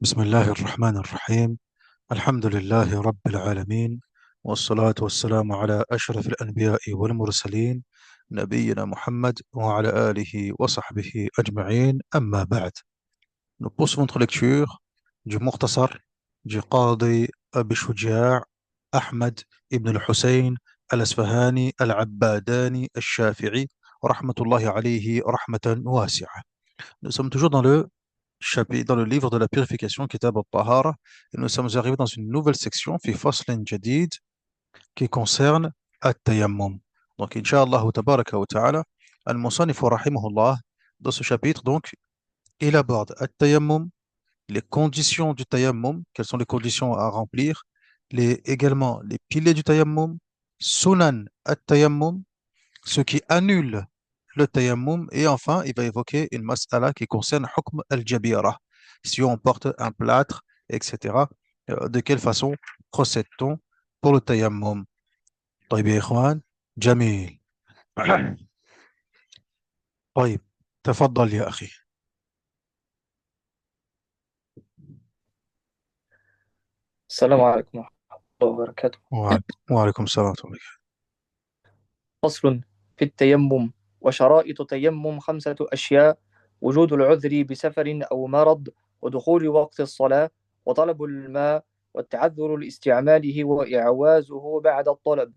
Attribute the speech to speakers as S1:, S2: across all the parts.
S1: بسم الله الرحمن الرحيم. الحمد لله رب العالمين، والصلاة والسلام على أشرف الأنبياء والمرسلين، نبينا محمد وعلى آله وصحبه أجمعين. أما بعد. Nous poursuivons notre lecture du Mukhtasar du Qadi Abi Shuja' Ahmad ibn al-Hussein al-Asfahani al-Abbadani al-Shafi'i rahmatullahi alayhi rahmatan wasi'a. Nous sommes toujours dans le livre de la purification, Kitab al-Tahara, et nous sommes arrivés dans une nouvelle section, fi faslin jadid, qui concerne at-tayammum. Donc, Inch'Allah tabaraka wa ta'ala, al-Musannif rahimahullah, dans ce chapitre, donc, il aborde at-tayammum, les conditions du tayammum, quelles sont les conditions à remplir, également les piliers du tayammum, sunan at-tayammum, ce qui annule le tayammum, et enfin, il va évoquer une mas'ala qui concerne hukm al-jabira. Si on porte un plâtre, etc., de quelle façon procède-t-on pour le tayammum? طيب يا إخوان. جميل. طيب، تفضل يا أخي.
S2: السلام عليكم ورحمة الله وبركاته.
S1: وعليكم السلام ورحمة الله.
S2: فصل في التيمم. وشرائط تيمم 5 أشياء: وجود العذر بسفر أو مرض، ودخول وقت الصلاة، وطلب الماء، والتعذر لاستعماله وإعوازه بعد الطلب،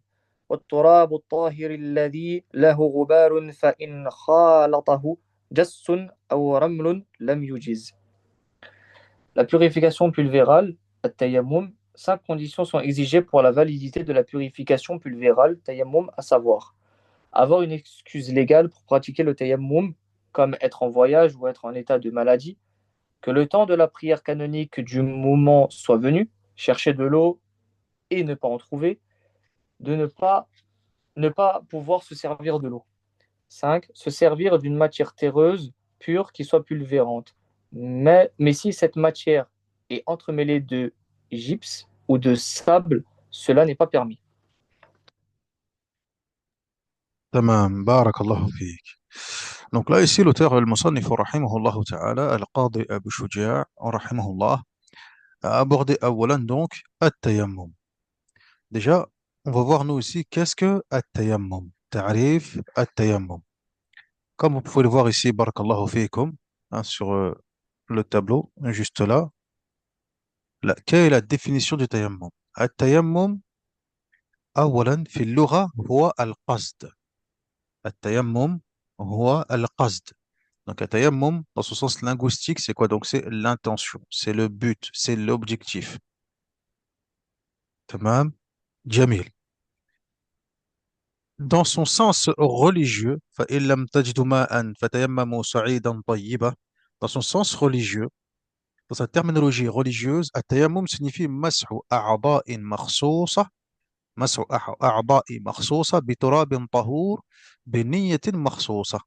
S2: والتراب الطاهر الذي له غبار فإن خالطه جس أو رمل لم يجز. La purification pulvérale, التيمم. 5 conditions sont exigées pour la validité de la purification pulvérale, tayammum, à savoir avoir une excuse légale pour pratiquer le tayammum, comme être en voyage ou être en état de maladie, que le temps de la prière canonique du moment soit venu, chercher de l'eau et ne pas en trouver, de ne pas pouvoir se servir de l'eau. 5. Se servir d'une matière terreuse, pure, qui soit pulvérante. Mais si cette matière est entremêlée de gypse ou de sable, cela n'est pas permis.
S1: تمام، بارك الله فيك. Donc là, ici, l'auteur al-Musannif rahimahullah ta'ala, al-Qadi Abu Shuja' rahimahullah, a abordé awalan donc at-tayammum. Déjà, on va voir nous ici qu'est-ce que at-tayammum. Ta'rif at-tayammum. Comme vous pouvez le voir ici, barakallahu fikum, hein, sur le tableau, juste là, quelle est la définition du tayammum? At-tayammum, أولا في اللغة هو القصد. التيمم هو القصد. Donc, un tayammum, dans son sens linguistique, c'est quoi? Donc, c'est l'intention, c'est le but, c'est l'objectif. Tamam, jamil. Dans son sens religieux, فإن لم تجدوا ماء فتيمموا صعيدا طيبا. Dans son sens religieux, dans sa terminologie religieuse, التيمم signifie مسح أعضاء مخصوصة، مسح أعضاء مخصوصة بتراب طهور بنية مخصوصة.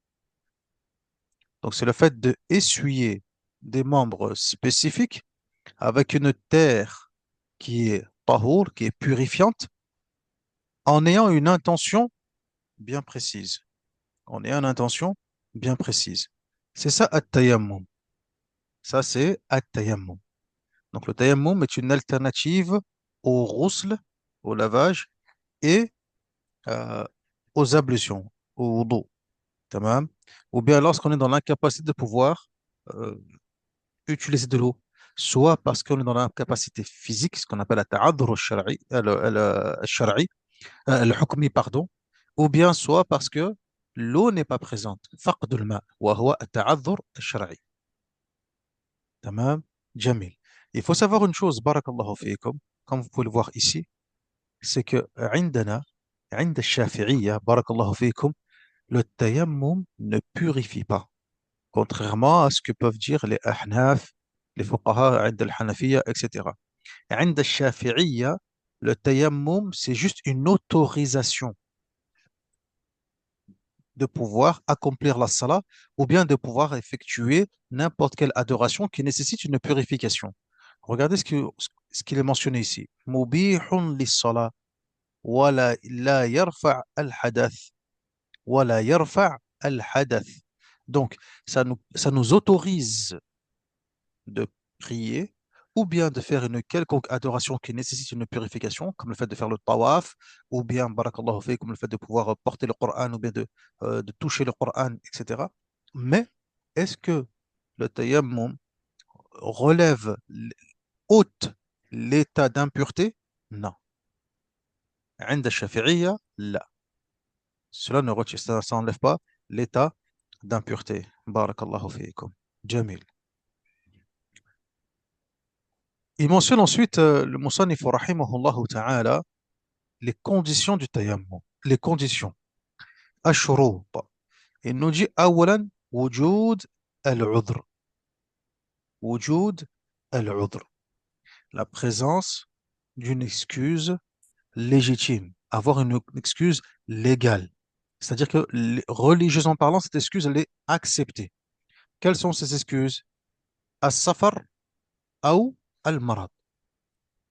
S1: Donc, c'est le fait de essuyer des membres spécifiques avec une terre qui est tahour, qui est purifiante, en ayant une intention bien précise. En ayant une intention bien précise. C'est ça, at-tayammum. Ça, c'est at-tayammum. Donc, le tayammum est une alternative au ghusl, au lavage, et euh, aux ablutions, au wudu. Tamam. Ou bien lorsqu'on est dans l'incapacité de pouvoir euh, utiliser de l'eau, soit parce qu'on est dans l'incapacité physique, ce qu'on appelle la ta'adhur al-shar'i, al-shar'i, al-hukmi, pardon, ou bien soit parce que l'eau n'est pas présente. فقد الماء وهو التعذر الشرعي. تمام. جميل. Il faut savoir une chose, barakallahu fiikum, comme vous pouvez le voir ici, c'est que عندنا عند الشافعية بارك الله فيكم, le tayammum ne purifie pas, contrairement à ce que peuvent dire les ahnaf, les fuqaha عند الحنفية, etc. عند الشافعية, le tayammum, c'est juste une autorisation de pouvoir accomplir la salat ou bien de pouvoir effectuer n'importe quelle adoration qui nécessite une purification. Regardez ce qu'il est mentionné ici. Mubihun lis-salat wala la yarfa' al-hadath wala yarfa' al-hadath. Donc, ça nous autorise de prier ou bien de faire une quelconque adoration qui nécessite une purification, comme le fait de faire le tawaf, ou bien, barakallahu fi, comme le fait de pouvoir porter le Coran, ou bien de toucher le Coran, etc. Mais est-ce que le tayammum relève, ôte l'état d'impureté? Non. عند الشافعية, لا. Ça n'enlève pas l'état d'impureté. Barakallahu fiikum. Jamil. Il mentionne ensuite le Musannif rahimahullahu ta'ala les conditions du tayammum. Les conditions. الشروط. Il nous dit أولا وجود العذر. وجود العذر. La présence d'une excuse légitime. Avoir une excuse légale. C'est-à-dire que religieusement parlant, cette excuse, elle est acceptée. Quelles sont ces excuses? As-safar ou al-marad.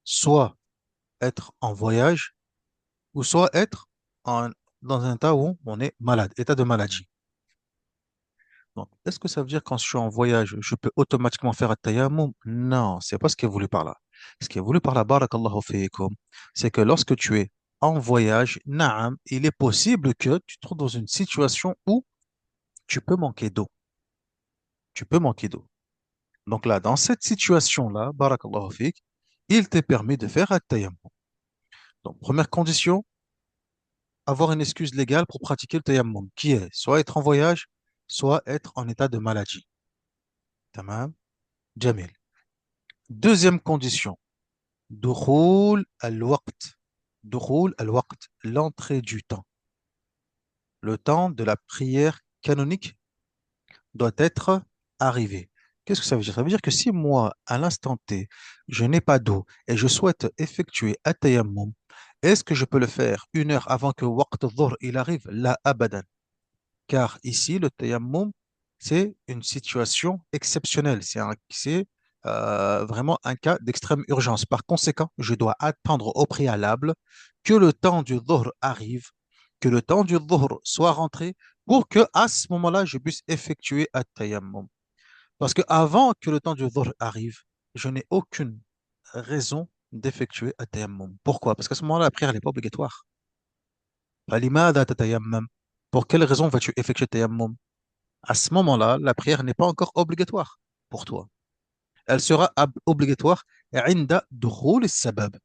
S1: Soit être en voyage, ou soit être dans un état où on est malade, état de maladie. Donc, est-ce que ça veut dire quand je suis en voyage, je peux automatiquement faire at-tayammum? Non, c'est pas ce qui est voulu par là. Ce qui est voulu par là, barakallahu fiikum, c'est que lorsque tu es en voyage, naam, il est possible que tu te trouves dans une situation où tu peux manquer d'eau. Tu peux manquer d'eau. Donc là, dans cette situation-là, barakallahu fiik, il t'est permis de faire at-tayammum. Donc, première condition, avoir une excuse légale pour pratiquer le tayammum, qui est soit être en voyage, soit être en état de maladie. Tamam, Jamil. Deuxième condition, dukhul al-waqt. Dukhul al-waqt, l'entrée du temps. Le temps de la prière canonique doit être arrivé. Qu'est-ce que ça veut dire? Ça veut dire que si moi, à l'instant T, je n'ai pas d'eau et je souhaite effectuer at-tayammum, est-ce que je peux le faire une heure avant que waqt al-dhuhr il arrive? La abadan. Car ici, le tayammum, c'est une situation exceptionnelle. C'est vraiment un cas d'extrême urgence. Par conséquent, je dois attendre au préalable que le temps du dhuhr arrive, que le temps du dhuhr soit rentré pour que à ce moment-là, je puisse effectuer un tayammum. Parce que avant que le temps du dhuhr arrive, je n'ai aucune raison d'effectuer un tayammum. Pourquoi? Parce qu'à ce moment-là, la prière n'est pas obligatoire. فلماذا تتيمم? Pour quelle raison vas-tu effectuer tayammum? À ce moment-là, la prière n'est pas encore obligatoire pour toi. Elle sera obligatoire عند دخول السبب.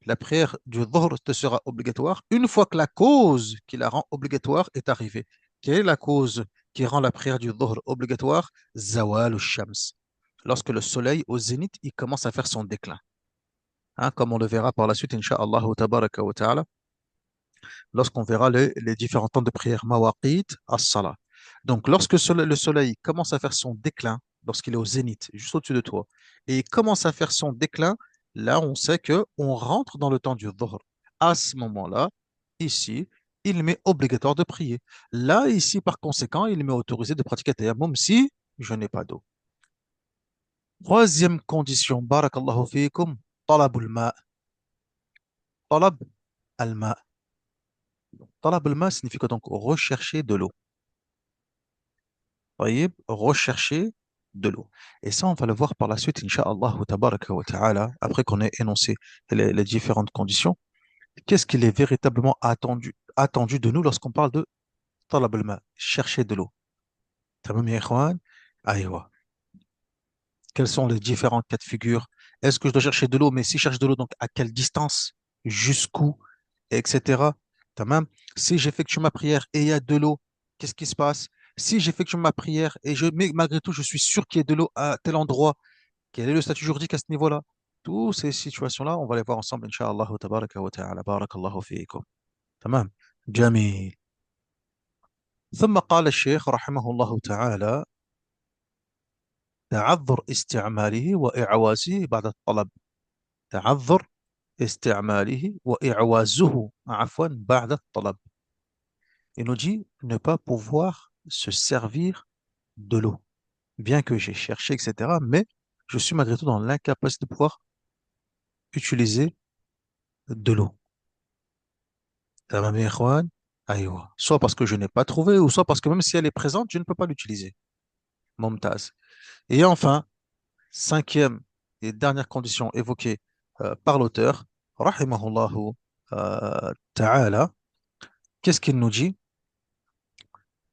S1: La prière du dhuhr te sera obligatoire une fois que la cause qui la rend obligatoire est arrivée. Quelle est la cause qui rend la prière du dhuhr obligatoire? Zawal shams. Lorsque le soleil au zénith, il commence à faire son déclin. Hein, comme on le verra par la suite, Inch'Allah tabaraka wa ta'ala, lorsqu'on verra les différents temps de prière, mawaqit, as-salah. Donc, lorsque le soleil commence à faire son déclin, lorsqu'il est au zénith, juste au-dessus de toi, et il commence à faire son déclin, là, on sait que on rentre dans le temps du dhuhr. À ce moment-là, ici, il m'est obligatoire de prier. Là, ici, par conséquent, il m'est autorisé de pratiquer tayammum si je n'ai pas d'eau. Troisième condition, barakallahu fiikum, talabul ma. Talab al-ma. Talab al-ma signifie que donc rechercher de l'eau. طيب, rechercher de l'eau. Et ça, on va le voir par la suite, Inch'Allah, tabaraka wa ta'ala, après qu'on ait énoncé les différentes conditions. Qu'est-ce qu'il est véritablement attendu de nous lorsqu'on parle de talab al-ma, chercher de l'eau? Tamam ya ikhwan? Aïwa. Quels sont les différents cas de figure? Est-ce que je dois chercher de l'eau, mais si je cherche de l'eau, donc à quelle distance? Jusqu'où? Etc. Tamam. Si j'effectue ma prière et il y a de l'eau, qu'est-ce qui se passe? Si j'effectue ma prière mais malgré tout, je suis sûr qu'il y a de l'eau à tel endroit, quel est le statut juridique à ce niveau-là? Toutes ces situations-là, on va les voir ensemble, Inch'Allah, tabaraka wa ta'ala, barakallahu fiikum. Tamam. Jamil. ثم قال الشيخ رحمه الله تعالى تعذر استعماله وإعوازه بعد الطلب. تعذر استعماله وإعوازه عفوا بعد الطلب. Il nous dit ne pas pouvoir se servir de l'eau. Bien que j'ai cherché, etc., mais je suis malgré tout dans l'incapacité de pouvoir utiliser de l'eau. Tamam ya ikhwan? Aïwa. Soit parce que je n'ai pas trouvé, ou soit parce que même si elle est présente, je ne peux pas l'utiliser. Momtaz. Et enfin, cinquième les dernières conditions évoquées par l'auteur, rahimahullahu ta'ala, qu'est-ce qu'il nous dit?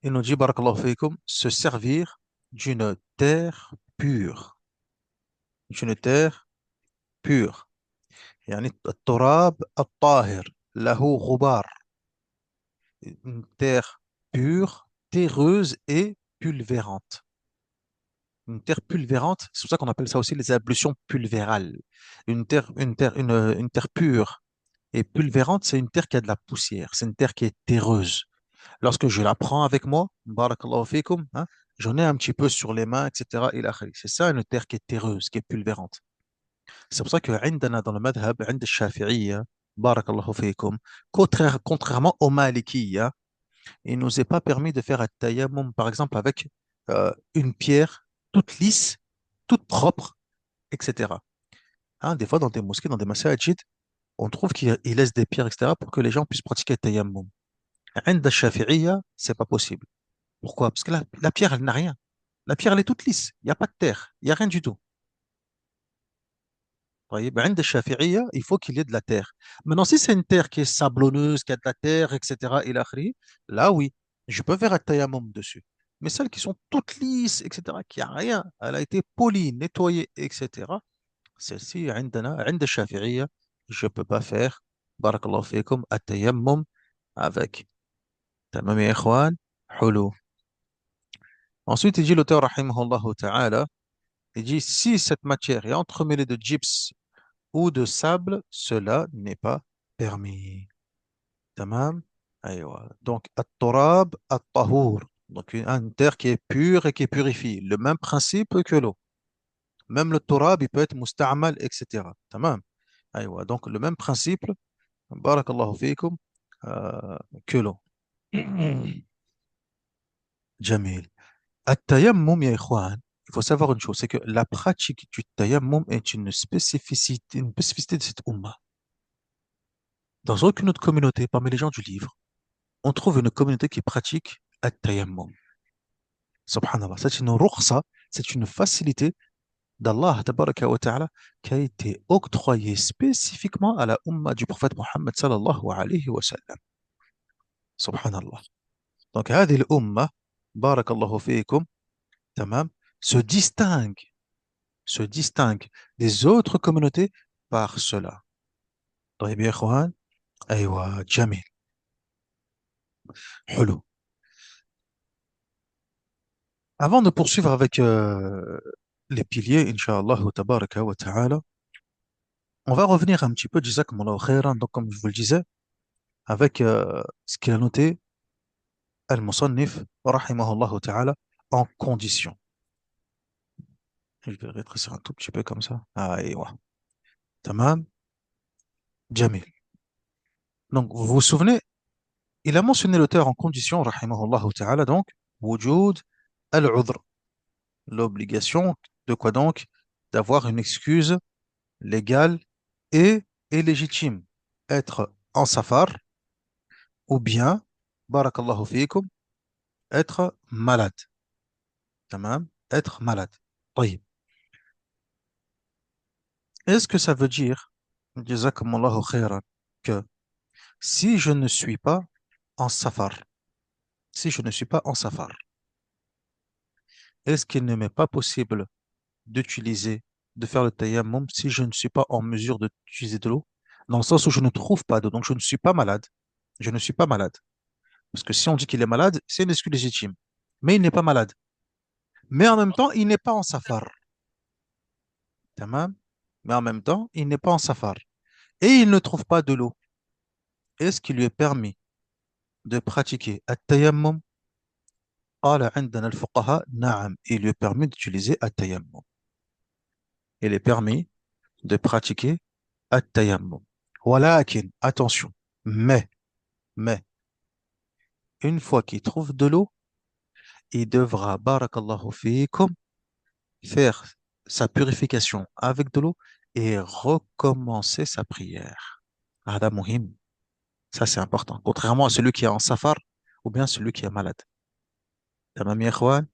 S1: Il nous dit, barakallahu fikum, se servir d'une terre pure. D'une terre pure. يعني التراب الطاهر له غبار. Une terre pure, terreuse et pulvérante. Une terre pulvérante, c'est pour ça qu'on appelle ça aussi les ablutions pulvérales. Une terre pure et pulvérante, c'est une terre qui a de la poussière, c'est une terre qui est terreuse. Lorsque je la prends avec moi, barakallahu fikum, hein, j'en ai un petit peu sur les mains, etc. ila akhiri. C'est ça une terre qui est terreuse, qui est pulvérante. C'est pour ça que عندنا dans le madhab, عند الشافعية, barakallahu fikum, contrairement au Malikiyya, il ne nous est pas permis de faire un tayammum, par exemple, avec une pierre toute lisse, toute propre, etc. Hein, des fois, dans des mosquées, dans des masajid, on trouve qu'ils laissent des pierres, etc., pour que les gens puissent pratiquer le tayammum. عند الشافعية, c'est pas possible. Pourquoi? Parce que la pierre, elle n'a rien. La pierre, elle est toute lisse. Il n'y a pas de terre. Il n'y a rien du tout. طيب عند الشافعية, il faut qu'il y ait de la terre. Maintenant, si c'est une terre qui est sablonneuse, qui a de la terre, etc., إلى آخره, là, oui, je peux faire un tayammum dessus. Mais celles qui sont toutes lisses, etc., qui a rien, elle a été polie, nettoyée, etc., celle-ci, عند الشافعية, je ne peux pas faire, barakallahu fikum, التيمم avec. تمام يا إخوان؟ حلو. Ensuite, il dit l'auteur, rahimahullah ta'ala, il dit, si cette matière est entremêlée de gypse ou de sable, cela n'est pas permis. Tamam? Aïwa. Donc, at-turab, at-tahour. Donc, une terre qui est pure et qui purifie. Le même principe que l'eau. Même le turab, il peut être musta'mal, etc. Tamam? Aïwa. Donc, le même principe, barakallahu fikum, euh, que l'eau. Jamil. At-tayammum, ya ikhwan, il faut savoir une chose, c'est que la pratique du tayammum est une spécificité de cette umma. Dans aucune autre communauté, parmi les gens du livre, on trouve une communauté qui pratique at-tayammum. Subhanallah, c'est une rukhsa, c'est une facilité d'Allah tabaraka wa ta'ala qui a été octroyée spécifiquement à la umma du prophète Mohammed sallallahu alayhi wa sallam. Subhanallah. Donc, هذه الأمة, barakallahu fiikum, tamam, se distingue, se distingue des autres communautés par cela. طيب يا إخوان أيوة جميل حلو. Avant de poursuivre avec les piliers, Inch'Allah tabaraka wa ta'ala, on va revenir un petit peu, jazakumullahu khairan, donc comme je vous le disais, avec ce qu'il a noté Al-Musannif, rahimahullah ta'ala, en condition. Je vais rétrécir un tout petit peu comme ça. Ah, et ouais. Tamam, jamil. Donc, vous vous souvenez, il a mentionné l'auteur en condition, rahimahullah ta'ala, donc, wujud al-udhr, l'obligation de quoi donc? D'avoir une excuse légale et, et légitime. Être en safar ou bien, barakallahu fiikum, être malade. Tamam, être malade. طيب. Est-ce que ça veut dire, jazakumullahu khairan, que si je ne suis pas en safar, si je ne suis pas en safar, est-ce qu'il ne m'est pas possible d'utiliser, de faire le tayammum si je ne suis pas en mesure d'utiliser de l'eau? Dans le sens où je ne trouve pas d'eau, donc je ne suis pas malade. Je ne suis pas malade. Parce que si on dit qu'il est malade, c'est une excuse légitime. Mais il n'est pas malade. Mais en même temps, il n'est pas en safar. Tamam. Mais en même temps, il n'est pas en safar. Et il ne trouve pas de l'eau. Est-ce qu'il lui est permis de pratiquer at-tayammum? قال عندنا الفقهاء نعم. Il lui est permis d'utiliser at-tayammum. Il est permis de pratiquer at-tayammum. ولكن, attention, mais, une fois qu'il trouve de l'eau, il devra, barakallahu fiikum, faire sa purification avec de l'eau et recommencer sa prière. هذا مهم. Ça, c'est important. Contrairement à celui qui est en safar ou bien celui qui est malade. Tamam ya ikhwan?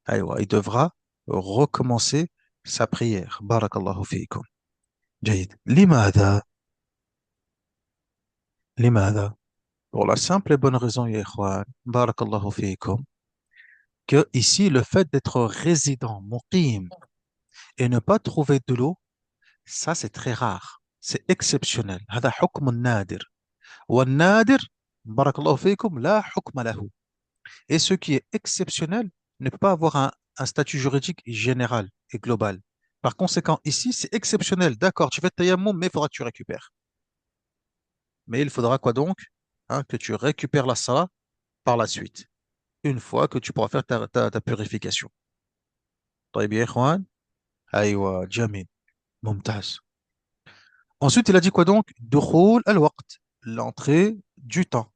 S1: Aïwa, il devra recommencer sa prière. Barakallahu fiikum. جيد. لماذا؟ لماذا؟ Pour la simple et bonne raison, ya ikhwan, barakallahu fiikum, que ici, le fait d'être résident, muqim, et ne pas trouver de l'eau, ça c'est très rare. C'est exceptionnel. هذا حكم نادر. والنادر, barakallahu fiikum, la hukma lahu. Et ce qui est exceptionnel ne peut pas avoir un statut juridique général et global. Par conséquent, ici, c'est exceptionnel. D'accord, tu fais tayammum, mais il faudra que tu récupères. Mais il faudra quoi donc? Hein, que tu récupères la salat par la suite, une fois que tu pourras faire ta purification. طيب يا إخوان. أيوة جميل. ممتاز. Ensuite, il a dit quoi donc? دخول الوقت, l'entrée du temps.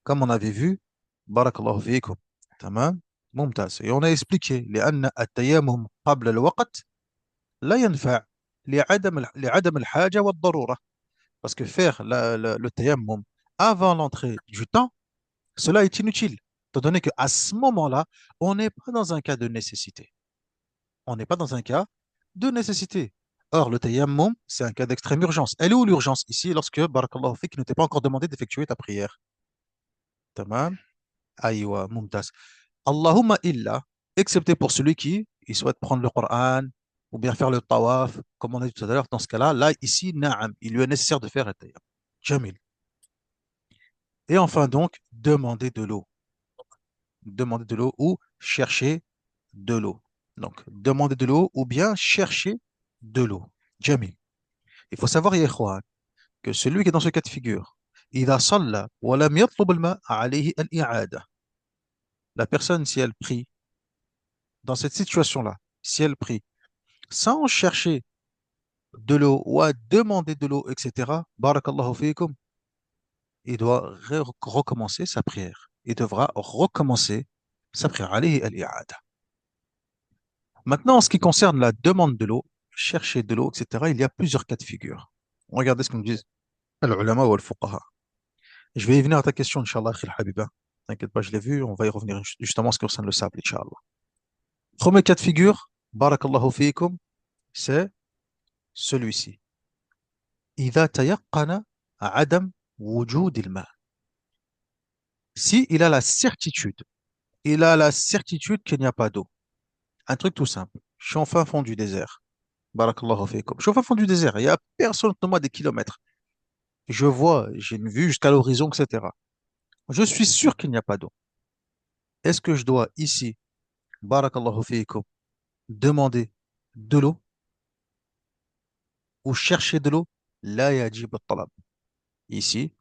S1: Comme on avait vu, barakallahu fiikum. تمام. ممتاز. Et on a expliqué لأن التيمم قبل الوقت لا ينفع لعدم الحاجة والضرورة. Parce que faire le tayammum avant l'entrée du temps, cela est inutile, étant donné qu'à ce moment-là, on n'est pas dans un cas de nécessité. On n'est pas dans un cas de nécessité. Or, le tayammum, c'est un cas d'extrême urgence. Elle est où l'urgence ici lorsque, barakallahu fik, il ne t'est pas encore demandé d'effectuer ta prière? Tamam? Aïwa, mumtaz. Allahumma illa, excepté pour celui qui il souhaite prendre le Coran ou bien faire le tawaf, comme on a dit tout à l'heure, dans ce cas-là, là, ici, na'am, il lui est nécessaire de faire le tayammum. Jamil. Et enfin donc, demander de l'eau. Demander de l'eau ou chercher de l'eau. Donc, demander de l'eau ou bien chercher de l'eau. Jamil. Il faut savoir, ya ikhwan, que celui qui est dans ce cas de figure, إذا صلى ولم يطلب الماء عليه الإعادة. La personne, si elle prie, dans cette situation-là, si elle prie, sans chercher de l'eau ou à demander de l'eau, etc., barakallahu fikum, il doit recommencer sa prière. Il devra recommencer sa prière. Alayhi al-i'ada. Maintenant, en ce qui concerne la demande de l'eau, chercher de l'eau, etc., il y a plusieurs cas de figure. Regardez ce que nous disent al-ulama ou al-fuqaha. Je vais y venir à ta question, Inch'Allah, Khil Habiba. T'inquiète pas, je l'ai vu, on va y revenir justement en ce qui concerne le sable, Inch'Allah. Premier cas de figure, barakallahu fikum, c'est celui-ci. إذا تيقن عدم وجود الماء. Si il a la certitude qu'il n'y a pas d'eau. Un truc tout simple. Je suis en fin fond du désert. Barakallahu fikum. Je suis en fin fond du désert. Il n'y a personne de moi des kilomètres. Je vois, j'ai une vue jusqu'à l'horizon, etc. Je suis sûr qu'il n'y a pas d'eau. Est-ce que je dois ici, barakallahu fikum, demander de l'eau ou chercher de l'eau? La yajib al-talab. Ici,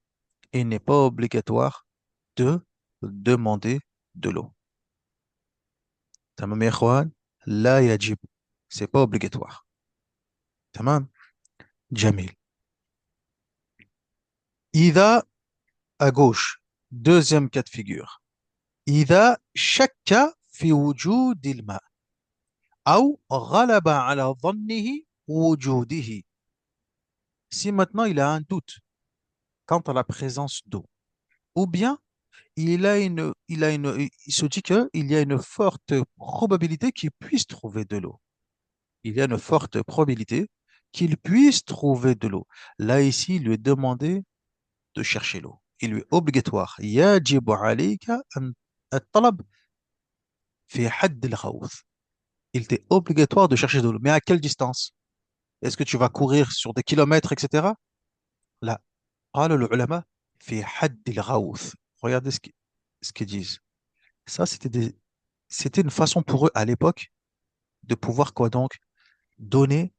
S1: il n'est pas obligatoire de demander de l'eau. Tamam ya ikhwan? La yajib. C'est pas obligatoire. Tamam? Jamil. Ida à gauche. Deuxième cas de figure. إذا شك في وجود الماء أو غلب على ظنه وجوده. Si maintenant il a un doute quant à la présence d'eau, ou bien il se dit qu'il y a une forte probabilité qu'il puisse trouver de l'eau. Il y a une forte probabilité qu'il puisse trouver de l'eau. Là, ici, il lui est demandé de chercher l'eau. Il lui est obligatoire. يجب عليك أن الطلب في حد الغوث. Il t'est obligatoire de chercher de l'eau. Mais à quelle distance? Est-ce que tu vas courir sur des kilomètres, etc.? Là, قال العلماء في حد الغوث. Regardez ce qu'ils disent. Ça, c'était une façon pour eux à l'époque de pouvoir quoi donc donner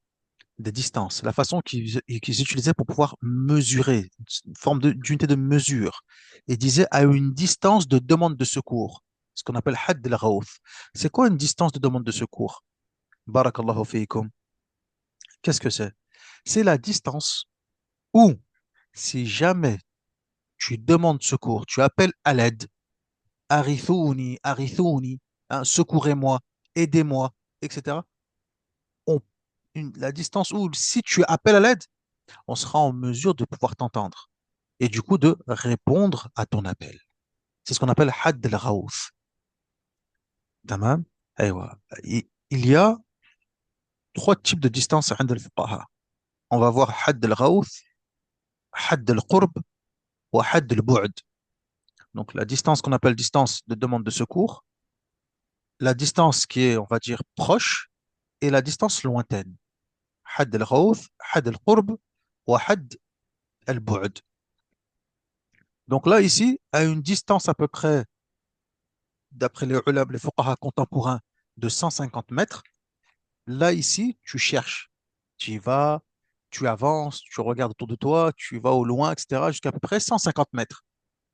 S1: des distances. La façon qu'ils utilisaient pour pouvoir mesurer, une forme d'unité de mesure. Ils disaient à une distance de demande de secours, ce qu'on appelle had al-ghawth. C'est quoi une distance de demande de secours? Barakallahu fiikum. Qu'est-ce que c'est? C'est la distance où, si jamais tu demandes secours, tu appelles à l'aide, arithuni, arithuni, hein, secourez-moi, aidez-moi, etc. On- la distance où, si tu appelles à l'aide, on sera en mesure de pouvoir t'entendre et du coup de répondre à ton appel. C'est ce qu'on appelle had al-ghawth. Tamam? Aywa. Il y a trois types de distance عند الفقهاء. On va voir حد الغوث, حد القرب, وحد البعد. Donc la distance qu'on appelle distance de demande de secours, la distance qui est, on va dire, proche, et la distance lointaine. حد الغوث, حد القرب, وحد البعد. Donc là, ici, à une distance à peu près, d'après les fuqaha contemporains, de 150 mètres, là, ici, tu cherches. Tu y vas, tu avances, tu regardes autour de toi, tu vas au loin, etc., jusqu'à peu près 150 mètres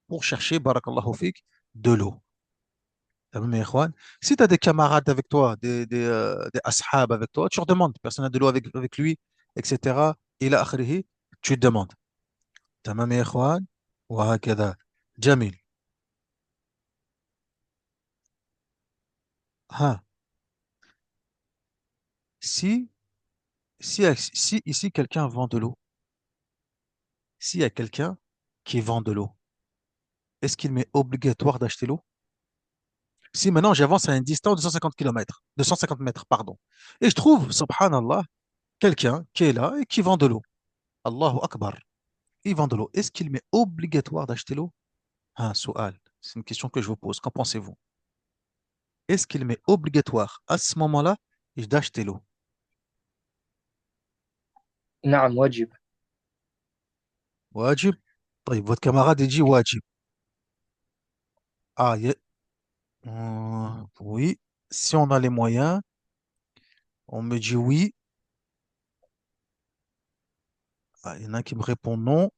S1: pour chercher, barakallahu fik, de l'eau. Tamam, ya ikhwan. Si tu as des camarades avec toi, des ashab avec toi, tu leur demandes, personne n'a de l'eau avec lui, etc. إلى آخره, tu demandes. تمام يا إخوان وهكذا. جميل. ها. Si, si ici quelqu'un vend de l'eau, s'il y a quelqu'un qui vend de l'eau, est-ce qu'il m'est obligatoire d'acheter l'eau? Si maintenant j'avance à une distance de 150 km, de 150 mètres, pardon, et je trouve, subhanallah, quelqu'un qui est là et qui vend de l'eau. Allahu Akbar. Il vend de l'eau. Est-ce qu'il m'est obligatoire d'acheter l'eau? Ah, souhal. C'est une question que je vous pose. Qu'en pensez-vous? Est-ce qu'il m'est obligatoire à ce moment-là d'acheter l'eau?
S2: نعم واجب.
S1: Wajib. طيب, votre camarade il dit wajib. Ah, oui. Si on a les moyens, on me dit oui. Ah, il y en a qui me répond non.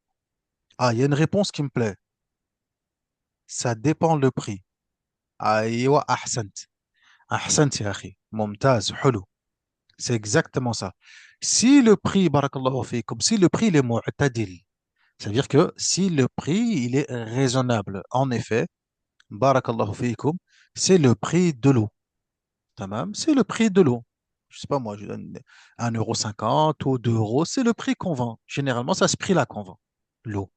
S1: Ah, il y a une réponse qui me plaît. Ça dépend le prix. Aïwa, ahsant. Ahsant, ya akhi. Mumtaz, hulou. C'est exactement ça. Si le prix, barakallahu fikum, si le prix il est mu'tadil, c'est-à-dire que si le prix il est raisonnable, en effet, barakallahu fikum, c'est le prix de l'eau. Tamam, c'est le prix de l'eau. Je sais pas moi, je donne 1,50 € ou 2 euros, c'est le prix qu'on vend. Généralement, c'est à ce prix-là qu'on vend l'eau.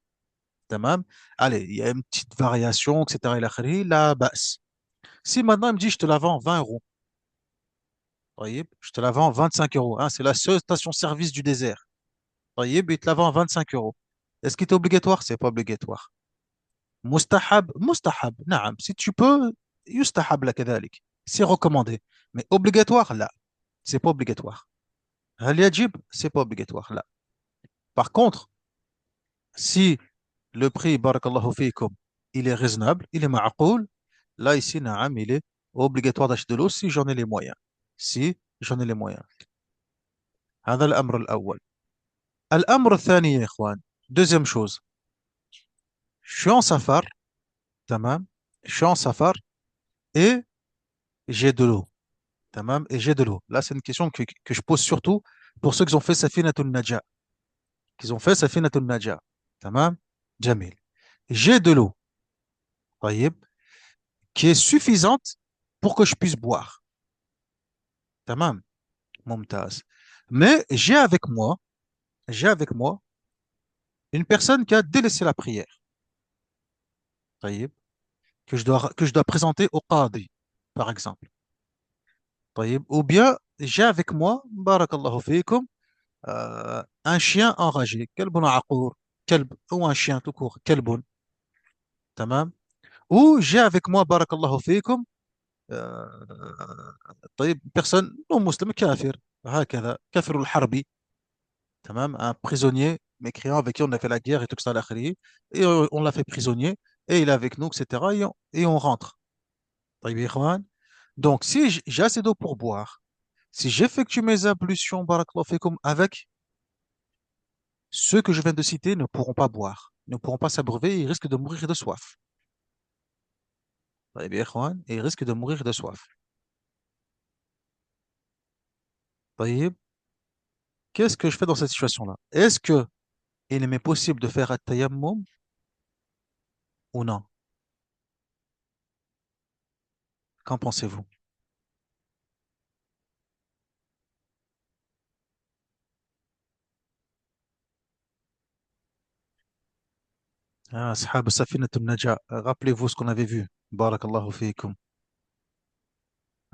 S1: Tamam. Allez, il y a une petite variation, etc. إلى آخره, la basse. Si maintenant il me dit je te la vends 20 euros, طيب, je te la vends 25 euros, hein, c'est la seule station-service du désert. طيب, il te la vend 25 euros. Est-ce qu'il est obligatoire? C'est pas obligatoire. Mustahab, mustahab, naam. Si tu peux, yustahab la كذلك. C'est recommandé. Mais obligatoire, là, c'est pas obligatoire. هل يجب? C'est pas obligatoire, là. Par contre, si le prix, barakallahu fikum, il est raisonnable, il est ma'aqoul, là, ici, naam, il est obligatoire d'acheter de l'eau si j'en ai les moyens. Si j'en ai les moyens. هذا الأمر الأول. الأمر الثاني يا إخوان. Deuxième chose. Je suis en safar, tamam. Je suis en safar et j'ai de l'eau. Tamam, et j'ai de l'eau. Là, c'est une question que je pose surtout pour ceux qui ont fait Safinatul Najah. Qui ont fait Safinatul Najah. Tamam, Jamil. J'ai de l'eau, طيب, qui est suffisante pour que je puisse boire. Tamam, Mumtaz. Mais j'ai avec moi une personne qui a délaissé la prière. طيب, que je dois présenter au qadi, par exemple. طيب, ou bien j'ai avec moi, barakallahu fikum, un chien enragé, كلب عقور, كلب, ou un chien tout court, كلب, تمام. Ou j'ai avec moi, barakallahu fikum, طيب, personne non musulmane, kafir, هكذا, كافر الحربي, تمام, un prisonnier mécréant avec qui on a fait la guerre et tout ça, et on l'a fait prisonnier, et il est avec nous, etc. Et on rentre. طيب يا إخوان. Donc, si j'ai assez d'eau pour boire, si j'effectue mes ablutions, barakallahu fikum, avec, ceux que je viens de citer ne pourront pas boire, ne pourront pas s'abreuver, ils risquent de mourir de soif. طيب يا إخوان, ils risquent de mourir de soif. طيب, qu'est-ce que je fais dans cette situation-là? Est-ce que il m'est possible de faire un tayammum ou non? Qu'en pensez-vous? Ah, Ashab Safinatun Najah, rappelez-vous ce qu'on avait vu. Barakallahu fikum.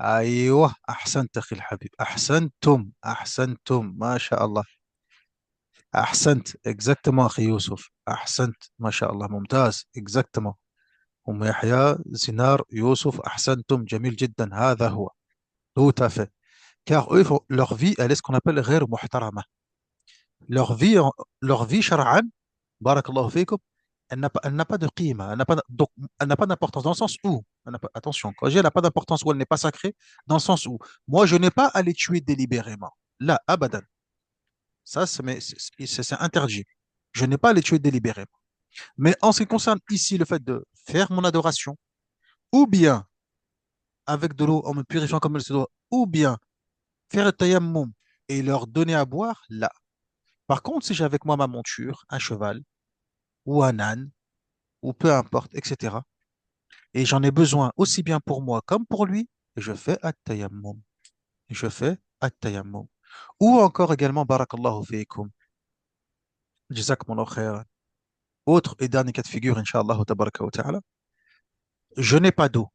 S1: أيوه أحسنت أخي الحبيب، أحسنتم أحسنتم ما شاء الله. أحسنت exactement أخي يوسف، أحسنت ما شاء الله، ممتاز exactement. أم يحيى، زنار، يوسف، أحسنتم، جميل جدا، هذا هو. tout à fait. Car eux, leur vie, elle est ce qu'on appelle غير محترمة. Leur vie, leur vie شرعا، بارك الله فيكم، elle n'a pas de قيمة، donc, elle n'a pas d'importance dans le sens où, attention, quand je dis elle n'a pas d'importance où elle n'est pas sacrée, dans le sens où, moi, je n'ai pas à les tuer délibérément. Là, abadan. Ça, c'est interdit. Je n'ai pas à les tuer délibérément. Mais en ce qui concerne ici le fait de faire mon adoration, ou bien avec de l'eau en me purifiant comme il se doit, ou bien faire le tayammum et leur donner à boire, là. Par contre, si j'ai avec moi ma monture, un cheval, ou un âne, ou peu importe, etc., et j'en ai besoin aussi bien pour moi comme pour lui, je fais at-tayammum. Je fais at-tayammum. Ou encore également, barakallahu fiikum, jazakumullahu khairan. Autre et dernier cas de figure, Inch'Allah, tabaraka wa ta'ala, je n'ai pas d'eau,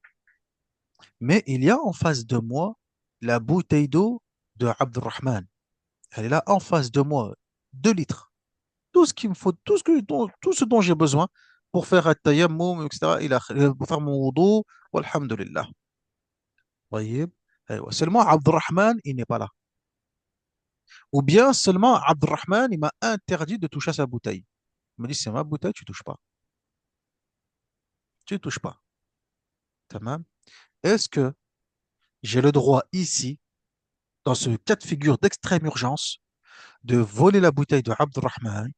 S1: mais il y a en face de moi la bouteille d'eau de Abdurrahman. Elle est là en face de moi, 2 litres. Tout ce qu'il me faut, tout ce dont j'ai besoin pour faire un tayammum, etc., pour faire mon wudu, walhamdulillah. طيب. أيوة. Seulement Abdurrahman, il n'est pas là. Ou bien seulement Abdurrahman, il m'a interdit de toucher à sa bouteille. Il me dit, c'est ma bouteille, tu touches pas. Tu touches pas. Tamam. Est-ce que j'ai le droit ici, dans ce cas de figure d'extrême urgence, de voler la bouteille de Abdurrahman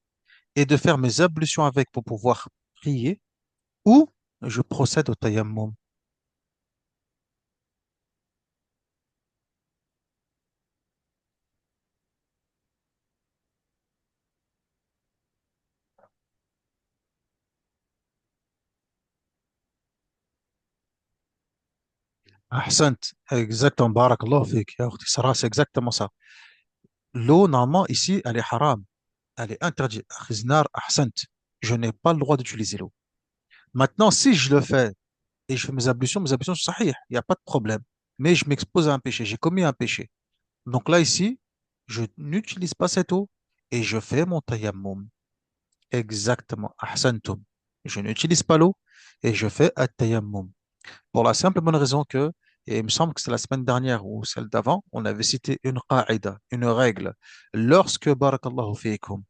S1: et de faire mes ablutions avec pour pouvoir prier, ou je procède au tayammum? Ahsant, exactement, barakallahu fik, ya ukhti, Sarah, c'est exactement ça. L'eau, normalement, ici, elle est haram, elle est interdite. Khiznar, ahsant, je n'ai pas le droit d'utiliser l'eau. Maintenant, si je le fais et je fais mes ablutions sont sahih, il n'y a pas de problème. Mais je m'expose à un péché, j'ai commis un péché. Donc là, ici, je n'utilise pas cette eau et je fais mon tayammum. Exactement, ahsantum. Je n'utilise pas l'eau et je fais un tayammum. Pour la simple et bonne raison que, et il me semble que c'est la semaine dernière ou celle d'avant, on avait cité une qa'ida, une règle. Lorsque, barakallahu fiikum,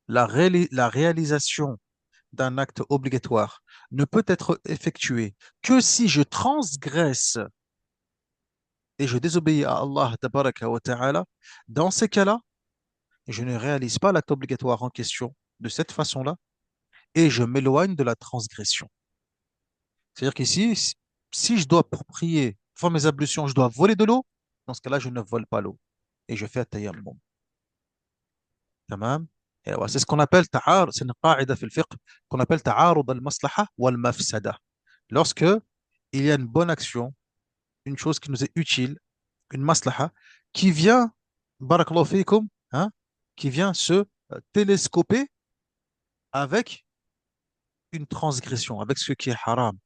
S1: la réalisation d'un acte obligatoire ne peut être effectuée que si je transgresse et je désobéis à Allah tabaraka wa ta'ala, dans ces cas-là, je ne réalise pas l'acte obligatoire en question de cette façon-là et je m'éloigne de la transgression. C'est-à-dire qu'ici, si je dois pour prier, faire mes ablutions, je dois voler de l'eau, dans ce cas-là, je ne vole pas l'eau et je fais tayammum. Tamam. Et voilà, c'est ce qu'on appelle c'est une qa'ida fil fiqh qu'on appelle ta'arud al-maslaha wal mafsada. Lorsque il y a une bonne action, une chose qui nous est utile, une maslaha, qui vient, barakallahu fikum, hein, qui vient se télescoper avec une transgression, avec ce qui est haram.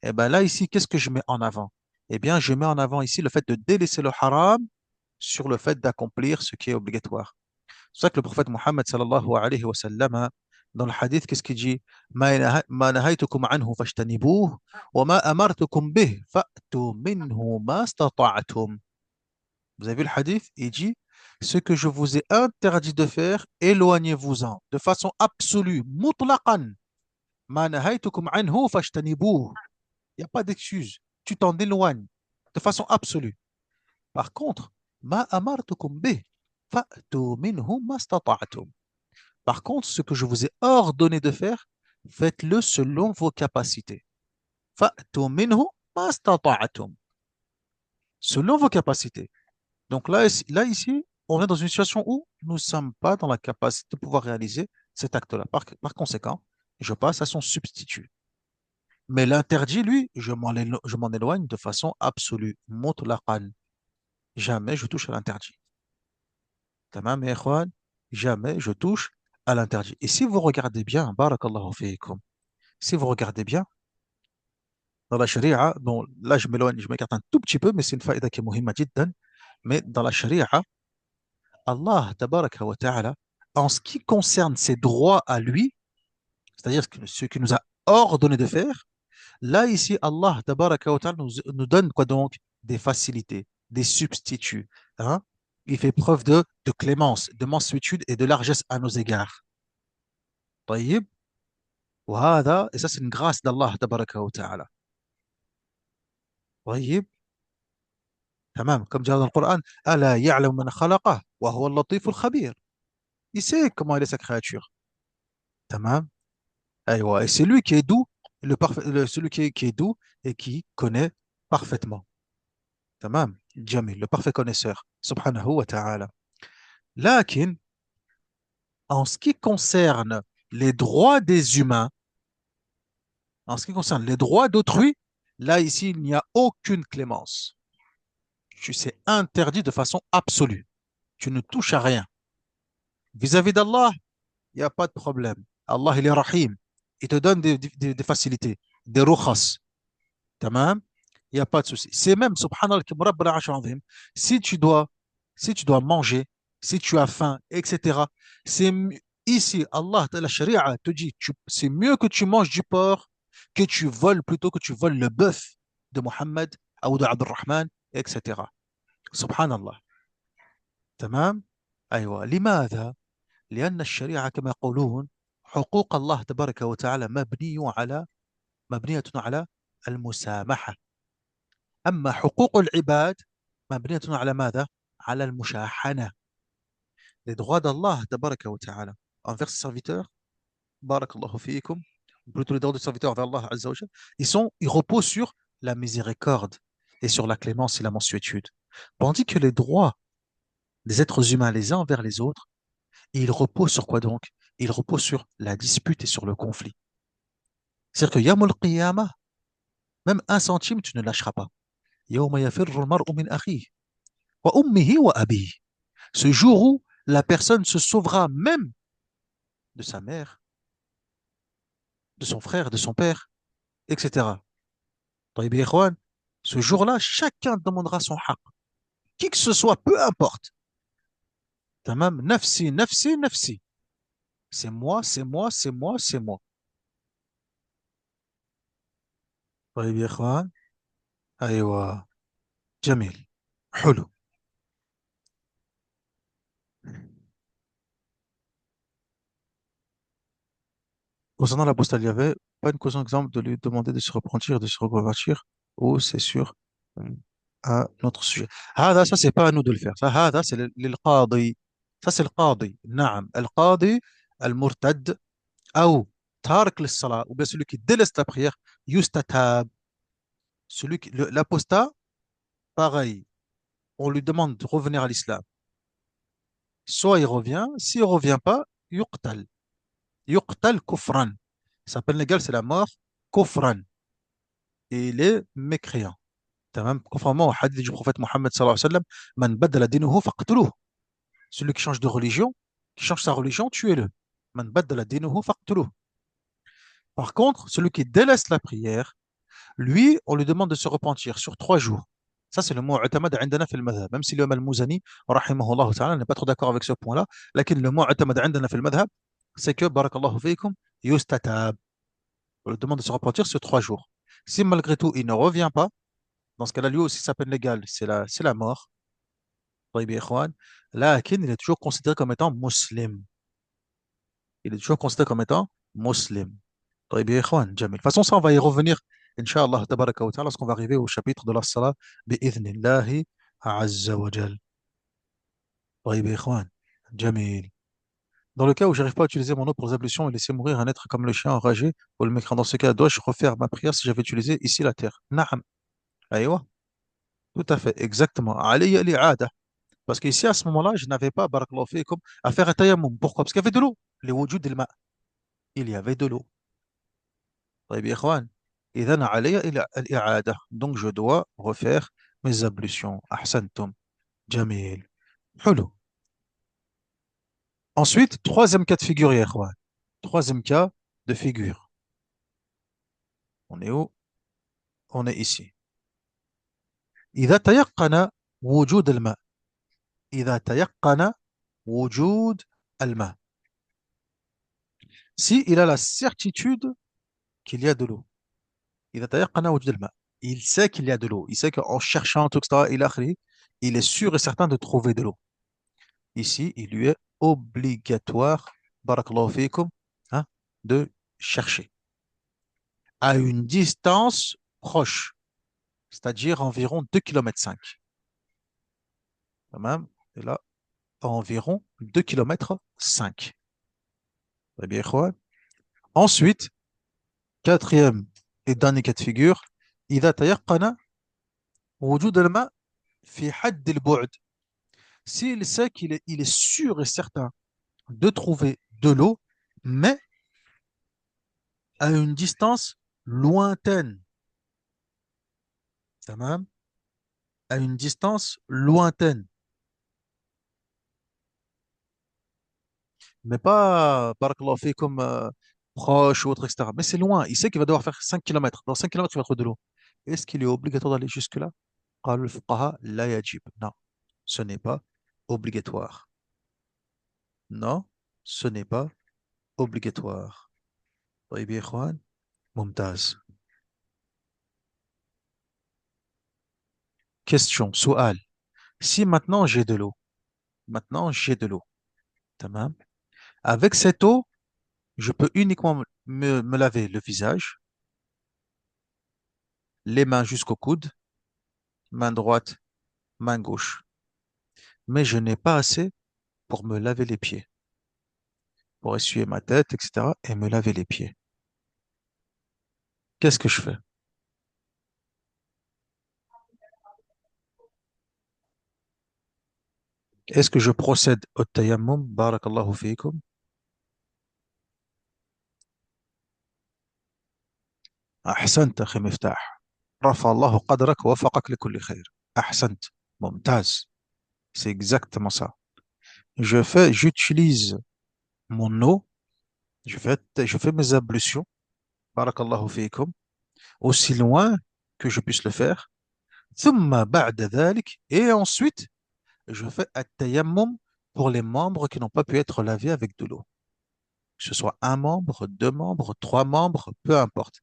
S1: Et bien là, ici, qu'est-ce que je mets en avant? Eh bien, je mets en avant ici le fait de délaisser le haram sur le fait d'accomplir ce qui est obligatoire. C'est pour ça que le prophète Mohammed sallallahu alayhi wa sallam, hein, dans le hadith, qu'est-ce qu'il dit? Ma nahaytukum anhu fajtanibuh, wa ma amartukum bih, fa'tu minhu ma stata'tum. Vous avez vu le hadith? Il dit, ce que je vous ai interdit de faire, éloignez-vous-en, de façon absolue, mutlaqan. Ma nahaytukum anhu fajtanibuh. Il n'y a pas d'excuse. Tu t'en éloignes de façon absolue. Par contre, ma amartukum bih, fa'tu minhu mastata'tum. Par contre, ce que je vous ai ordonné de faire, faites-le selon vos capacités. Fa'tu minhu mastata'tum. Selon vos capacités. Donc là, ici, on est dans une situation où nous ne sommes pas dans la capacité de pouvoir réaliser cet acte-là. Par conséquent, je passe à son substitut. Mais l'interdit, lui, je m'en éloigne de façon absolue. Mutlaqan. Jamais je touche à l'interdit. Tamam, ya ikhwan? Jamais je touche à l'interdit. Et si vous regardez bien, barakallahu fiikum, si vous regardez bien, dans la sharia, bon, là je m'éloigne, je m'écarte un tout petit peu, mais c'est une faïda qui est muhimma jiddan. Mais dans la sharia, Allah, tabaraka wa ta'ala, en ce qui concerne ses droits à lui, c'est-à-dire ce qu'il nous a ordonné de faire, là ici, Allah, tabaraka wa ta'ala, nous donne quoi donc? Des facilités, des substituts. Hein? Il fait preuve de clémence, de mansuétude et de largesse à nos égards. طيب وهذا et ça c'est une grâce d'Allah tabaraka wa ta'ala. طيب تمام comme dit dans le Coran ألا يعلم من خلقه وهو اللطيف الخبير. Il sait comment il est sa créature. تمام. أيوة. Et c'est lui qui est doux, celui qui est doux et qui connaît parfaitement. تمام. Jamil, le parfait connaisseur. Subhanahu wa ta'ala. لكن en ce qui concerne les droits des humains, en ce qui concerne les droits d'autrui, là ici il n'y a aucune clémence. Tu sais interdit de façon absolue. Tu ne touches à rien. Vis-à-vis d'Allah, il n'y a pas de problème. Allah, il est rahim. Il te donne des facilités, des rukhas. Tamam? Il n'y a pas de souci. C'est même, subhanallah, si tu dois, si tu dois manger, si tu as faim, etc. C'est ici, Allah, la sharia te dit, c'est mieux que tu manges du porc que tu voles plutôt que tu voles le bœuf de Mohammed ou de Abdurrahman, etc. Subhanallah. تمام أيوة لماذا لأن الشريعة كما يقولون حقوق الله تبارك وتعالى مبنية على المسامحة أما حقوق العباد مبنية على ماذا على المشاحنة les droits d'Allah تبارك وتعالى envers ses serviteurs بارك الله فيكم plutôt les droits des serviteurs envers Allah Azza wa Jal, ils reposent sur la miséricorde et sur la clémence et la mansuétude tandis que les droits des êtres humains les uns envers les autres. Et il repose sur quoi donc? Il repose sur la dispute et sur le conflit. C'est-à-dire que Yawm al-Qiyamah, même un centime, tu ne lâcheras pas. Yawma yafirru al-mar'u min akhihi wa ummihi wa abihi. Ce jour où la personne se sauvera même de sa mère, de son frère, de son père, etc. طيب يا إخوان, ce jour-là, chacun demandera son haq. Qui que ce soit, peu importe. Tamam, nafsi, nafsi, nafsi. C'est moi, c'est moi, c'est moi, c'est moi. طيب يا إخوان, أيوة, جميل, حلو. Concernant l'apostat, il y avait pas une cause exemple de lui demander de se repentir, de se reconvertir, ou c'est sur un autre sujet. Ça, c'est pas à nous de le faire. Ça, c'est l'qadi. Ça, c'est le qadi. Naam. Le qadi, al murtad, ou tark salat ou bien celui qui délaisse la prière, yustatab. L'apostat, pareil. On lui demande de revenir à l'islam. Soit il revient, s'il revient pas, yuqtal. Yuqtal kufran. Ça s'appelle légal, c'est la mort, kufran. Et il est mécréant. Tamam. Conformément au hadith du prophète Mohammed sallallahu alayhi wa sallam, man badala dinuhu faqtuluh. Celui qui change de religion, qui change sa religion, tuez-le. Man badala dinuhu faqtuluh. Par contre, celui qui délaisse la prière, lui, on lui demande de se repentir sur 3 jours. Ça, c'est le mot mu'tamad عندنا في المذهب. Même si l'imam al-Muzani, rahimahullah ta'ala, n'est pas trop d'accord avec ce point-là, lakin le mot mu'tamad عندنا في المذهب, c'est que, barakallahu fikum, yustatab. On lui demande de se repentir sur 3 jours. Si malgré tout, il ne revient pas, dans ce cas-là, lui aussi, sa peine légale, c'est la mort. طيب يا إخوان. لكن il est toujours considéré comme étant musulman. Il est toujours considéré comme étant musulman. طيب يا إخوان. جميل. De toute façon, ça, on va y revenir, Inch'Allah, tabaraka wa ta'ala, lorsqu'on va arriver au chapitre de la salat, بإذن الله عز وجل. طيب يا إخوان. جميل. Dans le cas où j'arrive pas à utiliser mon eau pour les ablutions et laisser mourir un être comme le chien enragé ou le mécréant, dans ce cas, dois-je refaire ma prière si j'avais utilisé ici la terre? نعم. أيوة. Tout à fait. Exactement. علي الإعادة. Parce qu'ici, à ce moment-là, je n'avais pas, barakallahu fikum, à faire un tayammum. Pourquoi? Parce qu'il y avait de l'eau. Les wujud il il y avait de l'eau. طيب يا إخوان. إذن علي الإعادة. Donc, je dois refaire mes ablutions. أحسنتم. جميل. حلو. Ensuite, troisième cas de figure, يا إخوان. Troisième cas de figure. On est où? On est ici. إذا تيقن وجود الماء. إذا تيقن وجود الماء. Si il a la certitude qu'il y a de l'eau. إذا تيقن وجود الماء. Il sait qu'il y a de l'eau. Il sait qu'en cherchant tout ça, il est sûr et certain de trouver de l'eau. Ici, il lui est obligatoire, barakallahu fikum, hein, de chercher à une distance proche, c'est-à-dire environ 2,5 km. Tamam. Et là, à environ 2,5 km. Très bien, ikhwan. Ensuite, quatrième et dernier cas de figure, إذا تيقن وجود الماء في حد البعد. S'il sait il est sûr et certain de trouver de l'eau, mais à une distance lointaine. Tamam. À une distance lointaine. Mais pas, barakallahu fikum, proche ou autre, etc. Mais c'est loin. Il sait qu'il va devoir faire 5 km. Dans 5 km, il va trouver de l'eau. Est-ce qu'il est obligatoire d'aller jusque-là? قال الفقهاء لا يجب. Non, ce n'est pas obligatoire. Non, ce n'est pas obligatoire. طيب يا إخوان. ممتاز. Question, سؤال. Si maintenant j'ai de l'eau, maintenant j'ai de l'eau, tamam. Avec cette eau, je peux uniquement me laver le visage, les mains jusqu'au coude, main droite, main gauche. Mais je n'ai pas assez pour me laver les pieds, pour essuyer ma tête, etc. et me laver les pieds. Qu'est-ce que je fais? Est-ce que je procède au tayammum? Barakallahu fiikum. أحسنت أخي مفتاح. رفع الله قدرك ووفقك لكل خير. أحسنت. ممتاز. C'est exactement ça. J'utilise mon eau, je fais mes ablutions, barakallahu fiikum, aussi loin que je puisse le faire. ثم بعد ذلك, et ensuite, je fais at-tayammum pour les membres qui n'ont pas pu être lavés avec de l'eau. Que ce soit un membre, deux membres, trois membres, peu importe.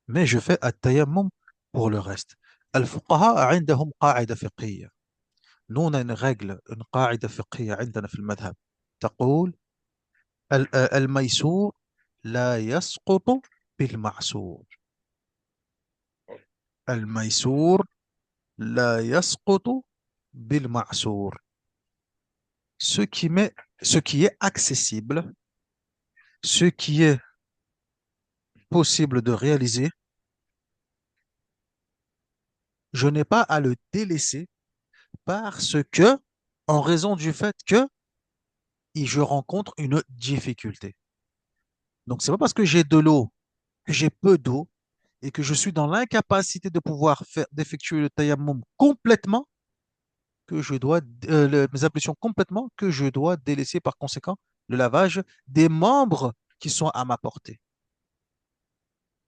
S1: Mais je fais at-tayammum pour le reste. الفقهاء عندهم قاعدة فقهية. Nous, on a une règle, une قاعدة فقهية عندنا في المذهب. تقول الميسور لا يسقط بالمعسور. الميسور لا يسقط بالمعسور. Ce qui est accessible, ce qui est possible de réaliser, je n'ai pas à le délaisser parce que, en raison du fait que je rencontre une difficulté. Donc, c'est pas parce que j'ai de l'eau, que j'ai peu d'eau et que je suis dans l'incapacité de pouvoir d'effectuer le tayammum complètement que je dois, mes ablutions complètement, que je dois délaisser par conséquent le lavage des membres qui sont à ma portée.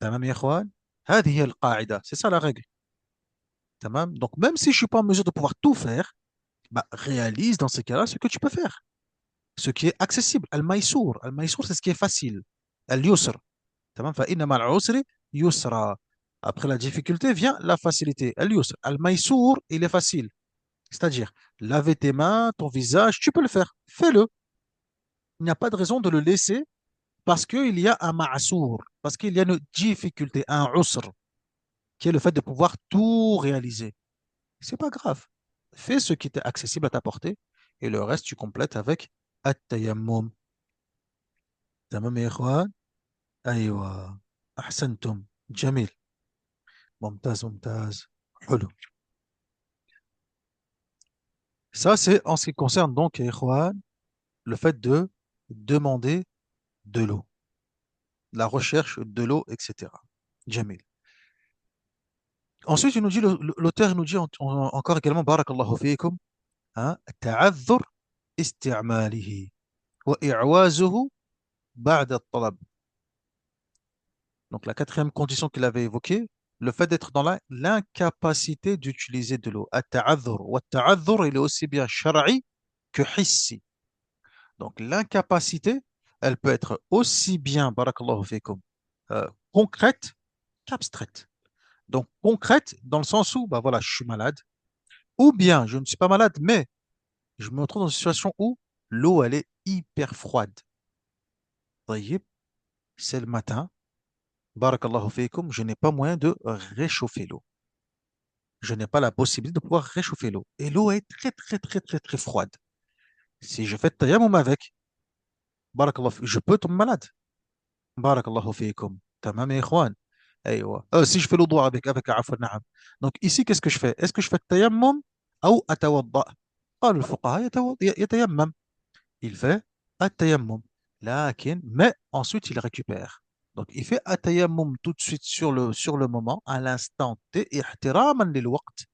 S1: تمام يا إخوان؟ هذه هي القاعدة. C'est ça la règle. تمام. Donc, même si je ne suis pas en mesure de pouvoir tout faire, bah, réalise dans ces cas-là ce que tu peux faire. Ce qui est accessible. Al-Maïsour. Al-Maïsour, c'est ce qui est facile. Al-Yusr. تمام. فإن مع العسر يسرا. Après la difficulté vient la facilité. Al-Yusr. Al-Maïsour, il est facile. C'est-à-dire, laver tes mains, ton visage, tu peux le faire. Fais-le. Il n'y a pas de raison de le laisser parce qu'il y a un ma'asour, parce qu'il y a une difficulté, un usr, qui est le fait de pouvoir tout réaliser. C'est pas grave. Fais ce qui est accessible à ta portée et le reste, tu complètes avec at-tayammum. تمام يا إخوان؟ أيوة. أحسنتم. جميل. ممتاز ممتاز. حلو. Ça, c'est en ce qui concerne donc, يا إخوان, le fait de demander de l'eau, la recherche de l'eau, etc. Jamil. Ensuite, il nous dit, l'auteur nous dit encore également, barakallahu fiikum, hein, تعذر استعماله وإعوازه بعد الطلب. Donc la quatrième condition qu'il avait évoquée, le fait d'être dans l'incapacité d'utiliser de l'eau. At-ta'adhur. Wa-ta'adhur, il est aussi bien shar'i que hissi. Donc l'incapacité, elle peut être aussi bien, barakallahu fikum, concrète qu'abstraite. Donc concrète dans le sens où, bah voilà, je suis malade, ou bien je ne suis pas malade, mais je me retrouve dans une situation où l'eau, elle est hyper froide. Taïib, c'est le matin, barakallahu fikum, je n'ai pas moyen de réchauffer l'eau. Je n'ai pas la possibilité de pouvoir réchauffer l'eau. Et l'eau est très, très, très, très, très froide. Si je fais tayammum avec, barakallahu fikum, je peux tomber malade. Barakallahu fikum. Tamam, ya ikhwan. أيوة. Si je fais l'eau avec عفوا نعم. Donc ici, qu'est-ce que je fais? Est-ce que je fais tayammum ou أتوضأ? قال الفقهاء يتيمم. Il fait التيمم. Mais ensuite, il récupère. Donc, il fait التيمم tout de suite sur le moment, à l'instant T, احتراما للوقت.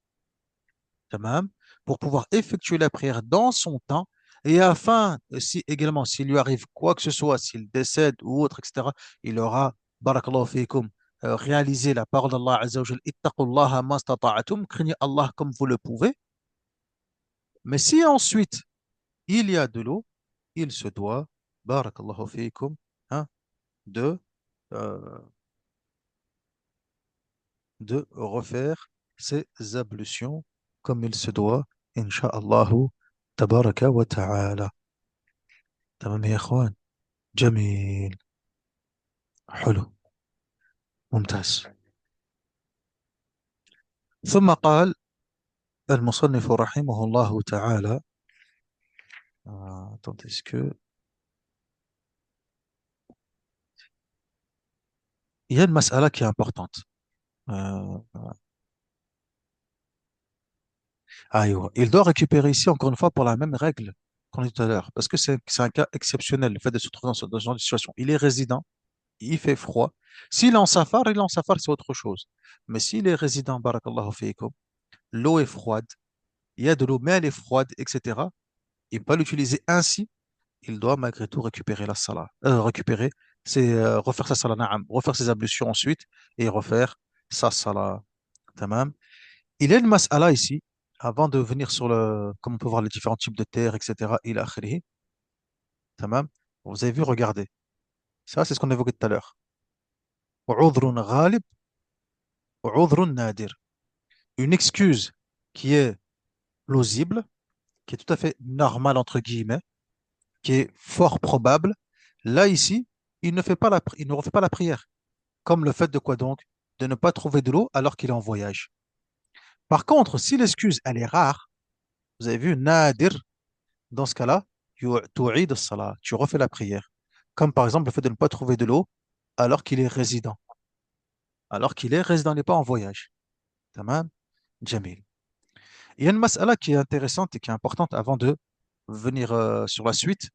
S1: Tamam, pour pouvoir effectuer la prière dans son temps et afin, si également, s'il lui arrive quoi que ce soit, s'il décède ou autre, etc., il aura, barakallahu fikum, réalisé la parole d'Allah Azza wa Jal, ittaqullaha mastata'atum, craignez Allah comme vous le pouvez. Mais si ensuite il y a de l'eau, il se doit, barakallahu fikum, hein, de, euh, de refaire ses ablutions comme il se doit, insha'Allahu, tabaraka wa ta'ala. تمام يا إخوان. جميل. حلو. ممتاز. ثم قال المصنف رحمه الله تعالى attends, est-ce que il y a une mas'ala qui est importante. Euh, il doit récupérer ici encore une fois pour la même règle qu'on a dit tout à l'heure, parce que c'est un cas exceptionnel, le fait de se trouver dans ce genre de situation. Il est résident, il fait froid. S'il est en safar, c'est autre chose. Mais s'il est résident, barakallahu fiikum, l'eau est froide, il y a de l'eau, mais elle est froide, etc. Il ne peut pas l'utiliser ainsi, il doit malgré tout récupérer la salat. C'est refaire sa salat, na'am, refaire ses ablutions ensuite et refaire sa salat. Tamam. Il y a une mas'ala ici, avant de venir sur le, comme on peut voir les différents types de terre, etc. Il akhirih. Tamam. Vous avez vu, regardez. Ça, c'est ce qu'on évoquait tout à l'heure. U'udhrun ghalib, u'udhrun nadir. Une excuse qui est plausible, qui est tout à fait normale, entre guillemets, qui est fort probable. Là, ici, il ne refait pas la prière. Comme le fait de quoi donc? De ne pas trouver de l'eau alors qu'il est en voyage. Par contre, si l'excuse, elle est rare, vous avez vu, nadir, dans ce cas-là, tu'id as-salat, tu refais la prière. Comme par exemple le fait de ne pas trouver de l'eau alors qu'il est résident. Alors qu'il est résident, il n'est pas en voyage. Tamam? Jamil. Il y a une mas'ala qui est intéressante et qui est importante avant de venir sur la suite.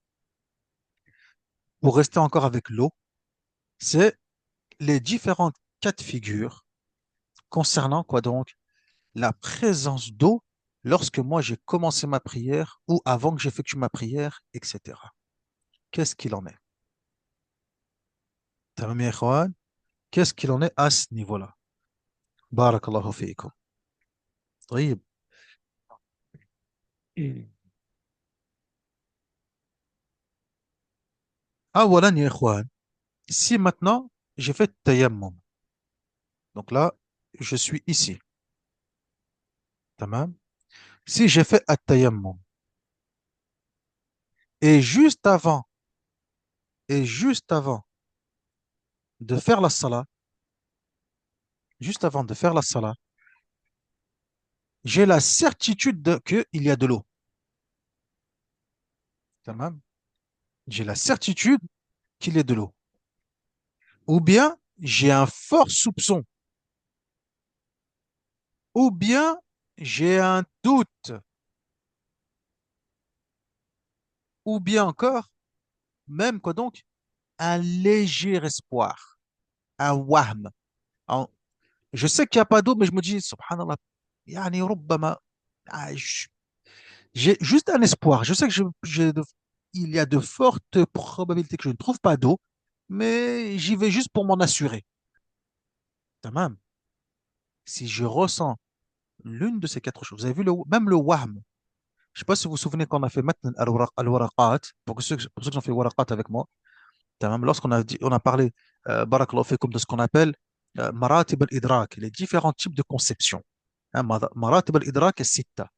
S1: Pour rester encore avec l'eau, c'est les différents cas de figure concernant quoi donc? La présence d'eau lorsque moi j'ai commencé ma prière ou avant que j'effectue ma prière, etc. Qu'est-ce qu'il en est? Tamam ya ikhwan? Qu'est-ce qu'il en est à ce niveau-là? Barakallahu fiikum. طيب. أولا يا إخوان, si maintenant j'ai fait tayammum, donc là je suis ici, tamam? Si j'ai fait at-tayammum et juste avant de faire la salat, juste avant de faire la salat, j'ai la certitude qu'il y a de l'eau. Tamam. J'ai la certitude qu'il y a de l'eau. Ou bien j'ai un fort soupçon. Ou bien j'ai un doute. Ou bien encore, même quoi donc, un léger espoir. Un wahm. En- Je sais qu'il n'y a pas d'eau, mais je me dis, subhanallah, yani rubbama, j'ai juste un espoir. Je sais que il y a de fortes probabilités que je ne trouve pas d'eau, mais j'y vais juste pour m'en assurer. Tamam. si je ressens l'une de ces quatre choses, vous avez vu même le wahm. Je ne sais pas si vous vous souvenez qu'on a fait maintenant al-waraqat, pour ceux qui ont fait waraqat avec moi, lorsqu'on a dit, on a parlé, barakallahu fikum, de ce qu'on appelle maratib al-idrak, les différents types de conception. maratib al-idrak est sitta.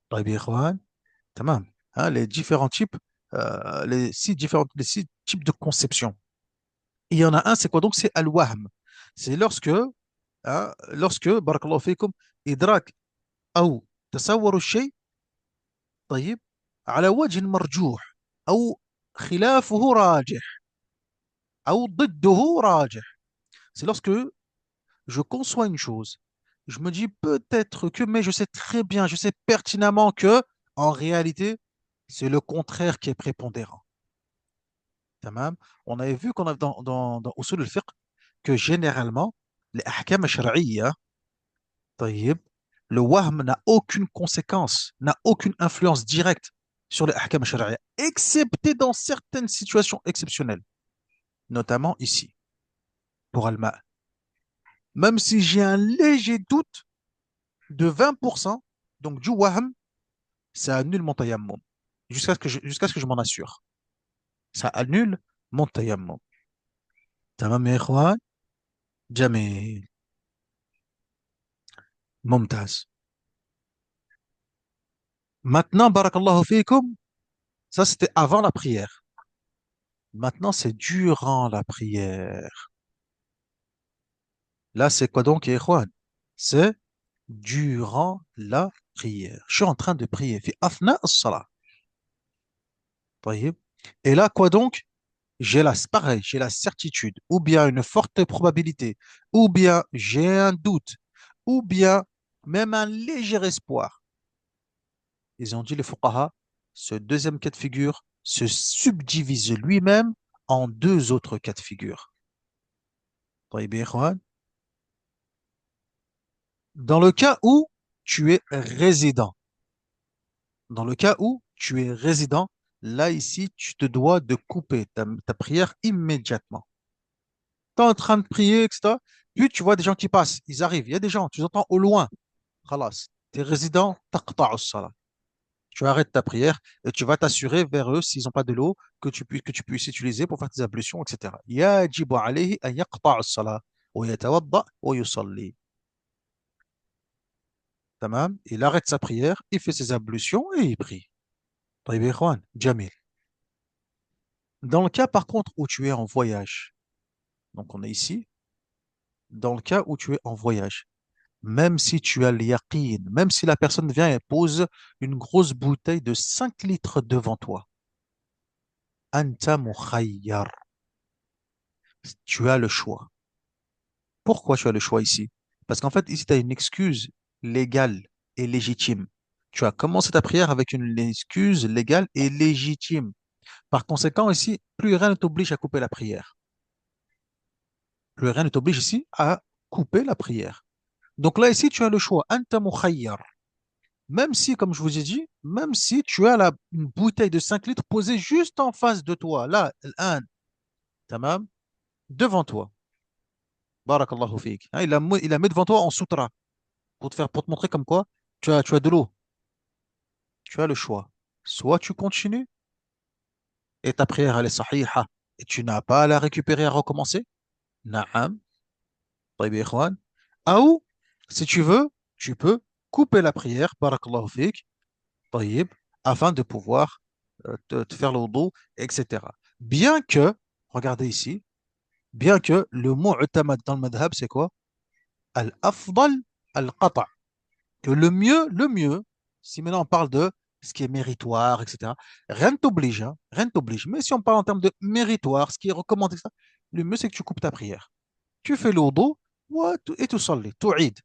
S1: طيب يا إخوان تمام les différents types les six types de conception. Il y en a un, c'est quoi donc? C'est al-wahm. C'est lorsque barakallahu fikum idrak أو تصور الشيء طيب على وجه مرجوح أو خلافه راجح أو ضده راجح. C'est lorsque je conçois une chose, je me dis peut-être que, mais je sais très bien, je sais pertinemment que, en réalité, c'est le contraire qui est prépondérant. Tamam. On avait vu qu'on a dans Usul al-Fiqh que généralement, les ahkam shar'iyya, طيب, le wahm n'a aucune conséquence, n'a aucune influence directe sur les ahkam shar'iyya, excepté dans certaines situations exceptionnelles, notamment ici, pour Alma. Même si j'ai un léger doute de 20%, donc du wahm, ça annule mon tayammum, jusqu'à ce que je m'en assure. Ça annule mon tayammum. Tamam ya ikhwan? Jamil. Mumtaz. Maintenant, barakallahu fikum, ça c'était avant la prière. Maintenant, c'est durant la prière. Là, c'est quoi donc, ya ikhwan? C'est durant la prière. Je suis en train de prier. Fi afna as-salah. طيب. Et là, quoi donc? Pareil, j'ai la certitude, ou bien une forte probabilité, ou bien j'ai un doute, ou bien même un léger espoir. Ils ont dit, les fuqaha, ce deuxième cas de figure se subdivise lui-même en deux autres cas de figure. طيب يا إخوان. Dans le cas où tu es résident, dans le cas où tu es résident, là ici, tu te dois de couper ta prière immédiatement. Tu es en train de prier, etc. Puis tu vois des gens qui passent, ils arrivent, il y a des gens, tu les entends au loin. Khalas, tu es résident, taqta'u salat. Tu arrêtes ta prière et tu vas t'assurer vers eux, s'ils n'ont pas de l'eau, que tu puisses utiliser pour faire tes ablutions, etc. يجب عليه أن يقطع الصلاة ويتوضأ ويصلي. تمام. Il arrête sa prière, il fait ses ablutions et il prie. طيب يا إخوان جميل. Dans le cas par contre où tu es en voyage, donc on est ici, dans le cas où tu es en voyage, même si tu as l'yaqin, même si la personne vient et pose une grosse bouteille de 5 litres devant toi, anta mukhayyar, tu as le choix. Pourquoi tu as le choix ici? Parce qu'en fait, ici, tu as une excuse légale et légitime. Tu as commencé ta prière avec une excuse légale et légitime. Par conséquent, ici, plus rien ne t'oblige à couper la prière. Plus rien ne t'oblige ici à couper la prière. Donc là, ici, tu as le choix. Anta mukhayyar. Même si, comme je vous ai dit, même si tu as une bouteille de 5 litres posée juste en face de toi, là, un, tamam, devant toi. Barakallahu fik. Hein, il la met devant toi en sutra pour te montrer comme quoi tu as de l'eau. Tu as le choix. Soit tu continues et ta prière elle est sahiha et tu n'as pas à la récupérer à recommencer. Naam. طيب يا إخوان. Ou, si tu veux, tu peux couper la prière, barakallahu fik, طيب, afin de pouvoir te faire le wudu, etc. Bien que, regardez ici, bien que le mot utamad dans le madhab, c'est quoi? Al-afdal al-qata'. Que le mieux, si maintenant on parle de ce qui est méritoire, etc., rien ne t'oblige, hein, rien ne t'oblige. Mais si on parle en termes de méritoire, ce qui est recommandé, etc., le mieux c'est que tu coupes ta prière. Tu fais le wudu et tu salli, tu id.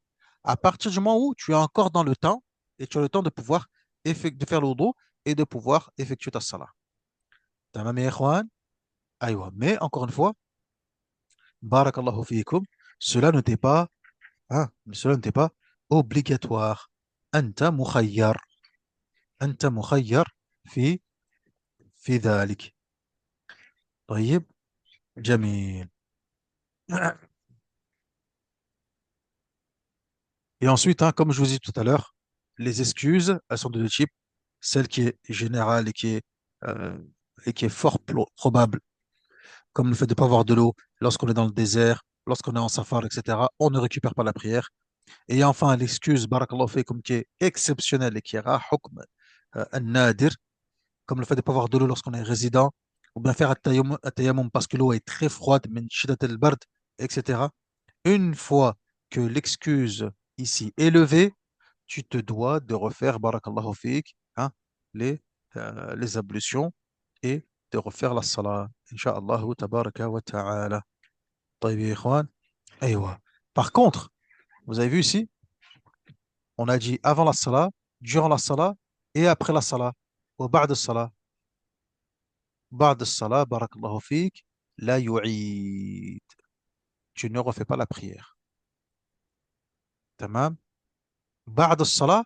S1: À partir du moment où tu es encore dans le temps et tu as le temps de pouvoir de faire le wudu et de pouvoir effectuer ta salat. Tamam ya ikhwan? Aïwa. Mais encore une fois, barakallahu fiikum, cela ne t'est pas, hein, cela ne t'est pas obligatoire. Anta mukhayyar. أنت مخير في ذلك. طيب جميل. Et ensuite, hein, comme je vous ai dit tout à l'heure, les excuses, elles sont de deux types. Celle qui est générale euh, et qui est fort probable, comme le fait de ne pas avoir de l'eau lorsqu'on est dans le désert, lorsqu'on est en safar, etc. On ne récupère pas la prière. Et enfin, l'excuse, barakallahu fikum, qui est exceptionnelle et qui est rare, hukm nadir, comme le fait de ne pas avoir de l'eau lorsqu'on est résident, ou bien faire at-tayammum parce que l'eau est très froide, min shiddat al-bard, etc. Une fois que l'excuse ici est levée, tu te dois de refaire, barakallahu fik, hein, les ablutions et de refaire la salat. Inch'Allah, tabaraka wa ta'ala. طيب يا إخوان. أيوة. Par contre, vous avez vu ici, on a dit avant la salat, durant la salat et après la salat. وبعد الصلاة. بعد الصلاة, barakallahu fik, la yu'id. Tu ne refais pas la prière. Tamam. بعد الصلاة,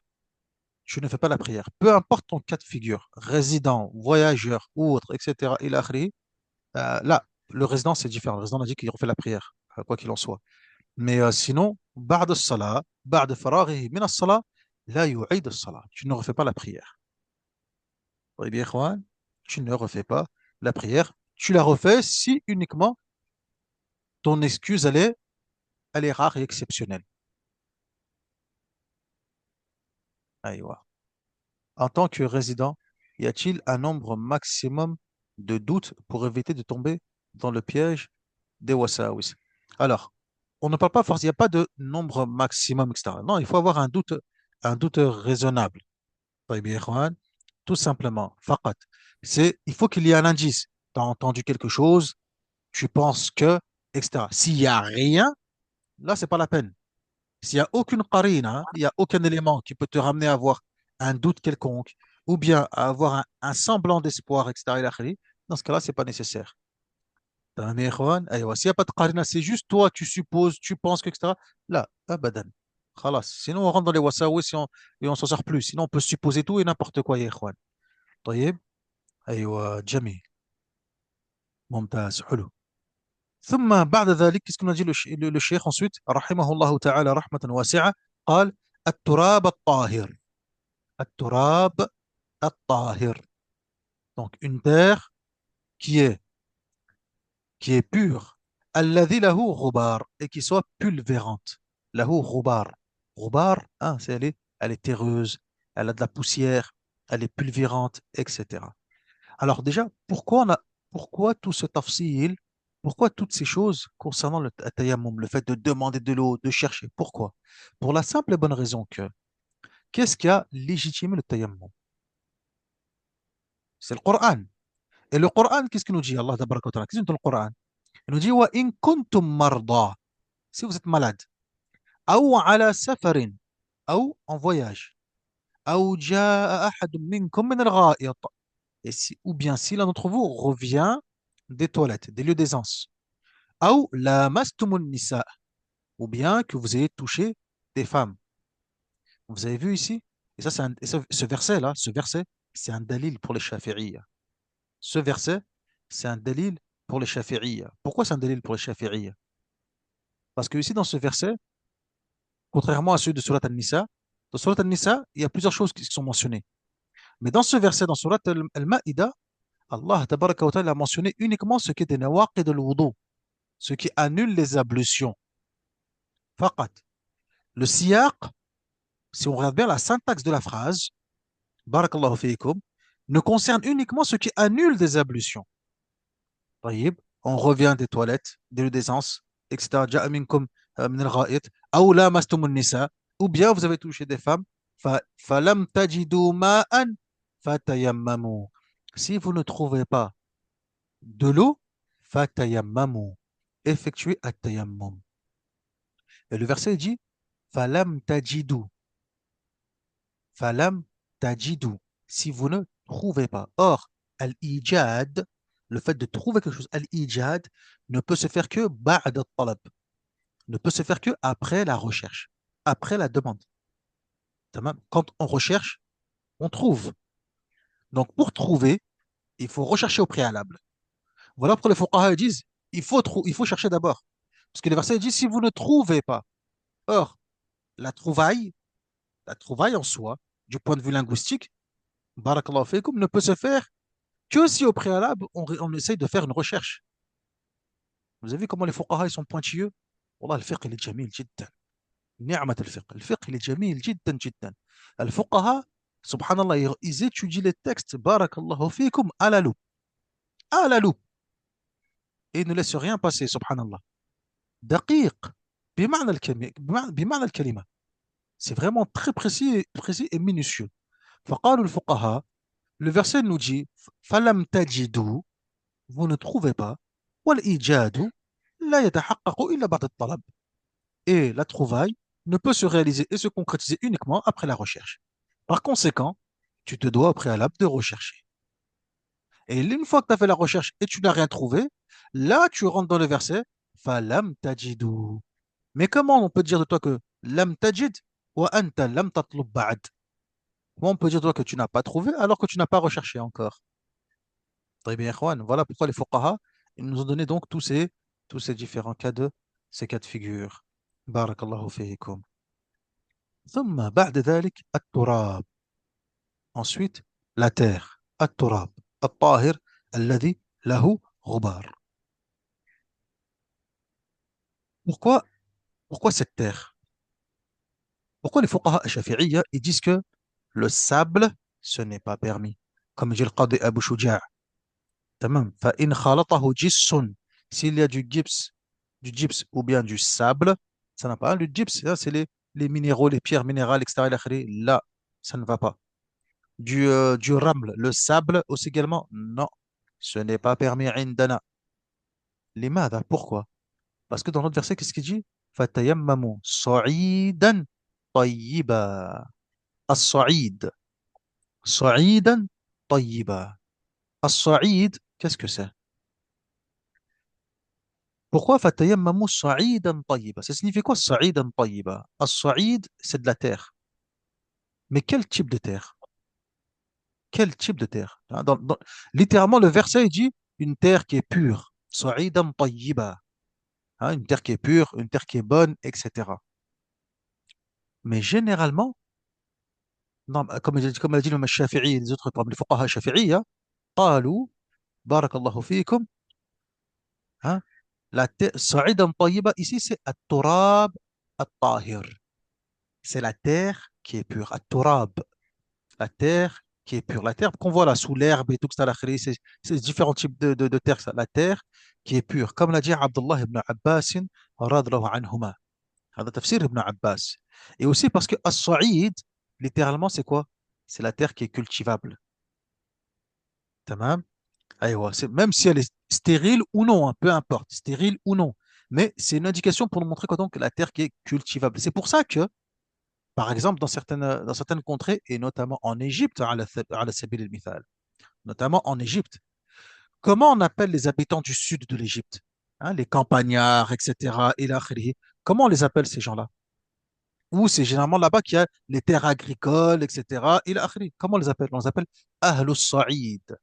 S1: tu ne fais pas la prière. Peu importe ton cas de figure, résident, voyageur ou autre, etc. Il a là, le résident, c'est différent. Le résident a dit qu'il refait la prière, quoi qu'il en soit. Mais sinon, بعد الصلاة, بعد فراغه من الصلاة, لا يعيد الصلاة. Tu ne refais pas la prière. طيب يا إخوان, tu ne refais pas la prière. Tu la refais si uniquement ton excuse, elle est rare et exceptionnelle. أيوة. En tant que résident, y a-t-il un nombre maximum de doutes pour éviter de tomber dans le piège des wasawis? Alors, on ne parle pas forcément, il n'y a pas de nombre maximum, etc. Non, il faut avoir un doute raisonnable. طيب يا إخوان, tout simplement, faqat. Il faut qu'il y ait un indice. Tu as entendu quelque chose, tu penses que, etc. S'il n'y a rien, là, c'est pas la peine. S'il n'y a aucune qarina, il n'y a aucun élément qui peut te ramener à avoir un doute quelconque, ou bien à avoir un semblant d'espoir, etc., ila akhiri, dans ce cas-là, c'est pas nécessaire. T'as mes ikhwan, aywa. S'il n'y a pas de qarina, c'est juste toi, tu supposes, tu penses que, etc. Là, abadan. Khalas. Sinon, on rentre dans les wasawis et on s'en sort plus. Sinon, on peut supposer tout et n'importe quoi, ya ikhwan. طيب. أيوة جميل. ممتاز حلو. ثم بعد ذلك qu'est-ce qu'on a dit le cheikh ensuite رحمه الله تعالى رحمة واسعة قال التراب الطاهر. التراب الطاهر. Donc une terre qui est qui est pure. الذي له غبار et qui soit pulvérante. له غبار. غبار, hein, elle est terreuse, elle a de la poussière, elle est pulvérante, etc. Alors déjà, pourquoi tout ce tafsil, pourquoi toutes ces choses concernant le tayammum, le fait de demander de l'eau, de chercher, pourquoi? Pour la simple et bonne raison que, qu'est-ce qui a légitimé le tayammum? C'est le Coran. Et le Coran, qu'est-ce qu'il nous dit, Allah tabaraka wa ta'ala? Qu'est-ce qu'il nous dit le Coran? Il nous dit, wa in kuntum marda, si vous êtes malade, ou ala safarin, ou en voyage, ou jaa ahad minkum min al-gha'it, ou bien si l'un d'entre vous revient des toilettes, des lieux d'aisance, ou lamastumun nisa, ou bien que vous ayez touché des femmes. Vous avez vu ici? Et ça, ce verset-là, c'est un dalil pour les shafi'iyya. Ce verset, c'est un dalil pour les shafi'iyya. Pourquoi c'est un dalil pour les shafi'iyya? Parce que ici, dans ce verset, contrairement à ceux de Surat An-Nisa, dans Surat An-Nisa, il y a plusieurs choses qui sont mentionnées. Mais dans ce verset, dans Surat Al-Ma'ida, Allah tabaraka wa ta'ala a mentionné uniquement ce qui est des nawaqid al-wudu, ce qui annule les ablutions. Faqat. Le siyaq, si on regarde bien la syntaxe de la phrase, barakallahu fiikum, ne concerne uniquement ce qui annule des ablutions. طيب, on revient des toilettes, des lieux d'aisance, etc. جاء منكم من الغائط أو لامستم النساء, ou bien vous avez touché des femmes, فلم تجدوا ماء فتيمموا. Si vous ne trouvez pas de l'eau, فتيمموا. Effectuez at-tayammum. Et le verset dit, فلم تجدوا. Falam tajidou, si vous ne trouvez pas. Or, al-ijad, le fait de trouver quelque chose, al-ijad, ne peut se faire que ba'd al-talab, ne peut se faire que après la recherche, après la demande. Tamam. Quand on recherche, on trouve. Donc, pour trouver, il faut rechercher au préalable. Voilà pourquoi les fuqaha disent, il faut chercher d'abord. Parce que les versets disent, si vous ne trouvez pas. Or, trouvaille, la trouvaille en soi, du point de vue linguistique, barakallahu fikum, ne peut se faire que si au préalable, on essaye de faire une recherche. Vous avez vu comment les fuqaha ils sont pointilleux? والله الفقه il est jamil جدا. نعمة الفقه. الفقه il est jamil جدا جدا. الفقهاء, subhanallah, ils étudient les textes, barakallahu fikum, à la loupe. À la loupe. Et ils ne laissent rien passer, subhanallah. دقيق. بمعنى الكلمة. C'est vraiment très précis et minutieux. فقالوا الفقهاء, le verset nous dit فلم تجدوا, vous ne trouvez pas, والإيجاد لا يتحقق إلا بعد الطلب. Et la trouvaille ne peut se réaliser et se concrétiser uniquement après la recherche. Par conséquent, tu te dois au préalable de rechercher. Et une fois que tu as fait la recherche et tu n'as rien trouvé, là tu rentres dans le verset فلم تجدوا. Mais comment on peut dire de toi que لم تجد وأنت لم تطلب بعد? Comment on peut dire de toi que tu n'as pas trouvé alors que tu n'as pas recherché encore? Très bien, Ikhwan. Voilà pourquoi les fuqaha, ils nous ont donné donc tous ces différents ces cas de figure. Barakallahu fihikum. ثم بعد ذلك التراب. Ensuite, la terre. التراب الطاهر الذي له غبار. Pourquoi, pourquoi cette terre? Pourquoi les fuqaha shafi'iyya, ils disent que le sable, ce n'est pas permis? Comme dit le Qadi Abu Shuja'. تمام. فإن خالطه جس, s'il y a du gypse ou bien du sable, ça n'a pas. Le gypse, là, c'est les minéraux, les pierres minérales, etc. Là, ça ne va pas. Du raml, le sable aussi également, non. Ce n'est pas permis عندنا. لماذا? Pourquoi? Parce que dans l'autre verset, qu'est-ce qu'il dit? فَتَيَمَّمُوا صَعِيدًا طَيِّبًا. الصعيد. صعيدا طيبا. الصعيد, qu'est-ce que c'est? Pourquoi fatayammamu sa'idan tayyiba? Ça signifie quoi sa'idan tayyiba? As-sa'id, c'est de la terre. Mais quel type de terre? Quel type de terre? Hein, littéralement, le verset il dit une terre qui est pure. Sa'idan tayyiba. Hein, une terre qui est pure, une terre qui est bonne, etc. Mais généralement, non, comme a dit le Shafi'i et les autres, comme les fuqaha shafi'iyya, قالوا بارك الله فيكم, hein, la terre, sa'idan tayyiba, ici c'est at-turab at-tahir. C'est la terre qui est pure. At-turab, la terre qui est pure. La terre qu'on voit là sous l'herbe et tout ça, c'est différents types de terre. Ça. La terre qui est pure. Comme l'a dit Abdullah ibn Abbas, radhiyallahu anhuma. هذا تفسير ibn Abbas. Et aussi parce que as-sa'id, littéralement, c'est quoi? C'est la terre qui est cultivable. Tamam? Aïwa, même si elle est stérile ou non, hein, peu importe, stérile ou non. Mais c'est une indication pour nous montrer quoi, donc, la terre qui est cultivable. C'est pour ça que par exemple, dans certaines contrées, et notamment en Égypte, ala sabil al-mithal, notamment en Égypte, comment on appelle les habitants du sud de l'Égypte? Hein, les campagnards, etc. ila akhirih. Comment on les appelle ces gens-là? Ou c'est généralement là-bas qu'il y a les terres agricoles, etc. ila akhirih. Comment on les appelle? On les appelle Ahlus Sa'id,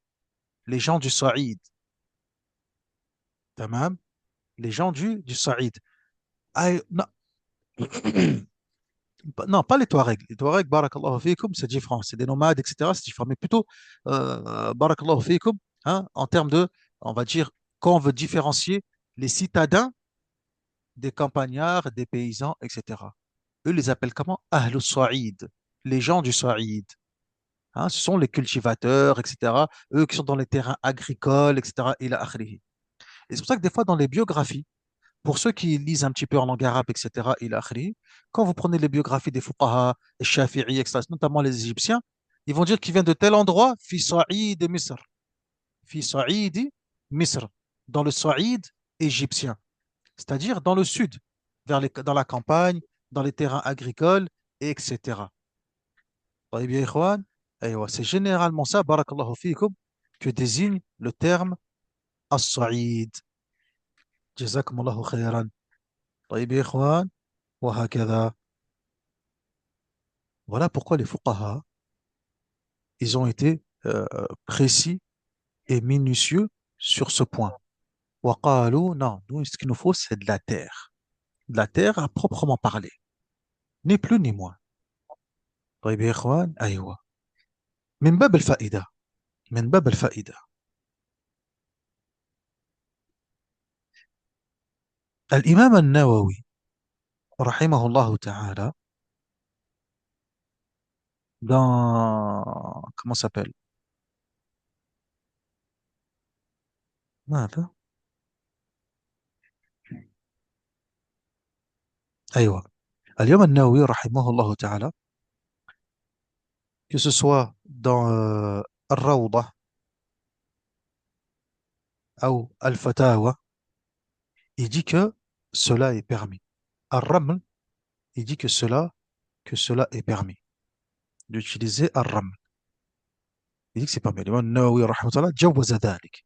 S1: les gens du Sa'id. Tamam? Les gens du Sa'id. Ah, non. Non, pas les Touaregs. Les Touaregs, barakallahu fikum, c'est différent. C'est des nomades, etc. C'est différent. Mais plutôt, barakallahu fikum, hein, en termes de, on va dire, quand on veut différencier les citadins des campagnards, des paysans, etc. Eux les appellent comment? Ahlus Sa'id, les gens du Sa'id. Hein, ce sont les cultivateurs, etc. Eux qui sont dans les terrains agricoles, etc. ila akhirih. Et c'est pour ça que des fois, dans les biographies, pour ceux qui lisent un petit peu en langue arabe, etc., ila akhiri, quand vous prenez les biographies des fuqaha, les shafi'i, etc., notamment les Égyptiens, ils vont dire qu'ils viennent de tel endroit, fi Sa'id Misr, fi Sa'id Misr, dans le Sa'id égyptien, c'est-à-dire dans le sud, dans la campagne, dans les terrains agricoles, etc. طيب يا إخوان, أيوة, c'est généralement ça, barakallahu fikum, que désigne le terme as-Sa'id. جزاكم الله خيرا. طيب يا إخوان, وهكذا. Voilà pourquoi les fuqaha, ils ont été précis et minutieux sur ce point. وقالوا, non, nous, ce qu'il nous faut, c'est de la terre. De la terre à proprement parler. ni plus ni moins. طيب يا إخوان أيوة من باب الفائدة من باب الفائدة الإمام النووي رحمه الله تعالى dans comment ça s'appelle ماذا أيوة الإمام النووي رحمه الله تعالى que ce soit dans الروضة أو الفتاوى il dit que cela est permis الرمل il dit que cela est permis d'utiliser الرمل il dit que c'est permis الإمام النووي رحمه الله جوز ذلك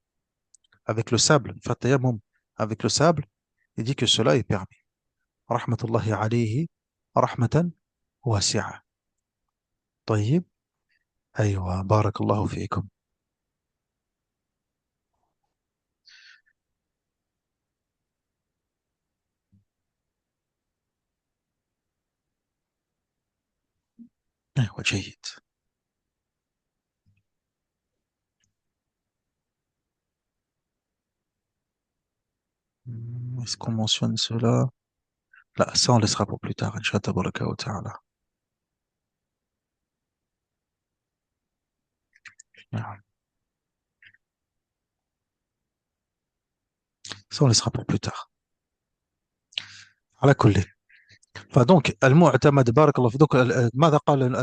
S1: avec le sable فالتيمم avec le sable il dit que cela est permis رحمة الله عليه رحمة واسعة طيب أيوة بارك الله فيكم أيوة جيد Est-ce qu'on mentionne cela? Là, ça on laissera pour plus tard, Inch'Allah tabaraka wa ta'ala. نعم. Ça on laissera pour plus tard. على كل فدونك المعتمد بارك الله فيك donc ماذا قال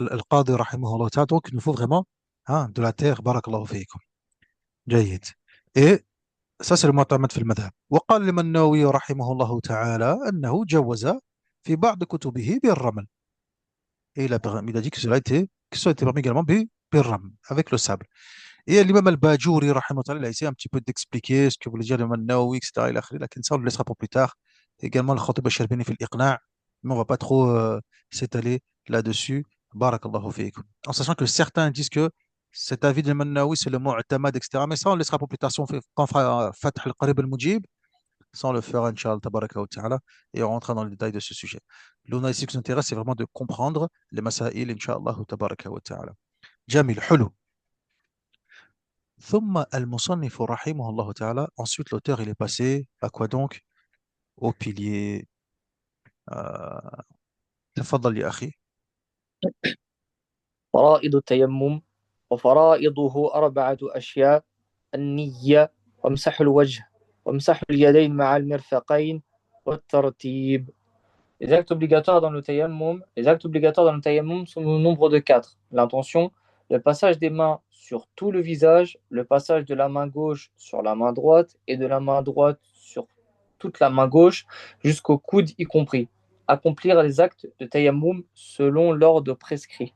S1: القاضي رحمه الله تعالى donc il nous faut vraiment hein, de la terre بارك الله فيكم جيد et ça c'est le معتمد في المذهب وقال الإمام النووي رحمه الله تعالى أنه جوز في بعض كتبه بالرمل et il a dit que cela a été permis également بالرمل avec le sable. Et l'imam al-Bajouri, rahimahullah, il a essayé un petit peu d'expliquer ce que voulait dire l'imam al-Nawawi, etc. لكن ça, on le laissera pour plus tard. Également, le Khatib al-Sharbini fait l'Iqna', mais on va pas trop s'étaler là-dessus. Barakallahu fiikum. En sachant que certains disent que cet avis de l'imam al-Nawawi, c'est le mu'tamad, etc. Mais ça, on le laissera pour plus tard. Si on fait, quand on fera Fath al-Qarib al-Mujib, ça, on le fera, Inch'Allah, tabaraka wa ta'ala, et on rentrera dans le détail de ce sujet. L'on ici, ce qui nous intéresse, c'est vraiment de comprendre les masail, Inch'Allah, tabaraka wa ta'ala. Jamil, hulou. ثم المصنف رحمه الله تعالى ensuite l'auteur il est passé à quoi donc au pilier تفضل يا أخي
S2: فرائض التيمم وفرائضه أربعة أشياء: النية، وامسح الوجه، وامسح اليدين مع المرفقين، والترتيب. Les actes obligatoires dans le tayammum sont au nombre de quatre: l'intention, le passage des mains sur tout le visage, le passage de la main gauche sur la main droite et de la main droite sur toute la main gauche jusqu'au coude y compris. Accomplir les actes de tayammum selon l'ordre prescrit.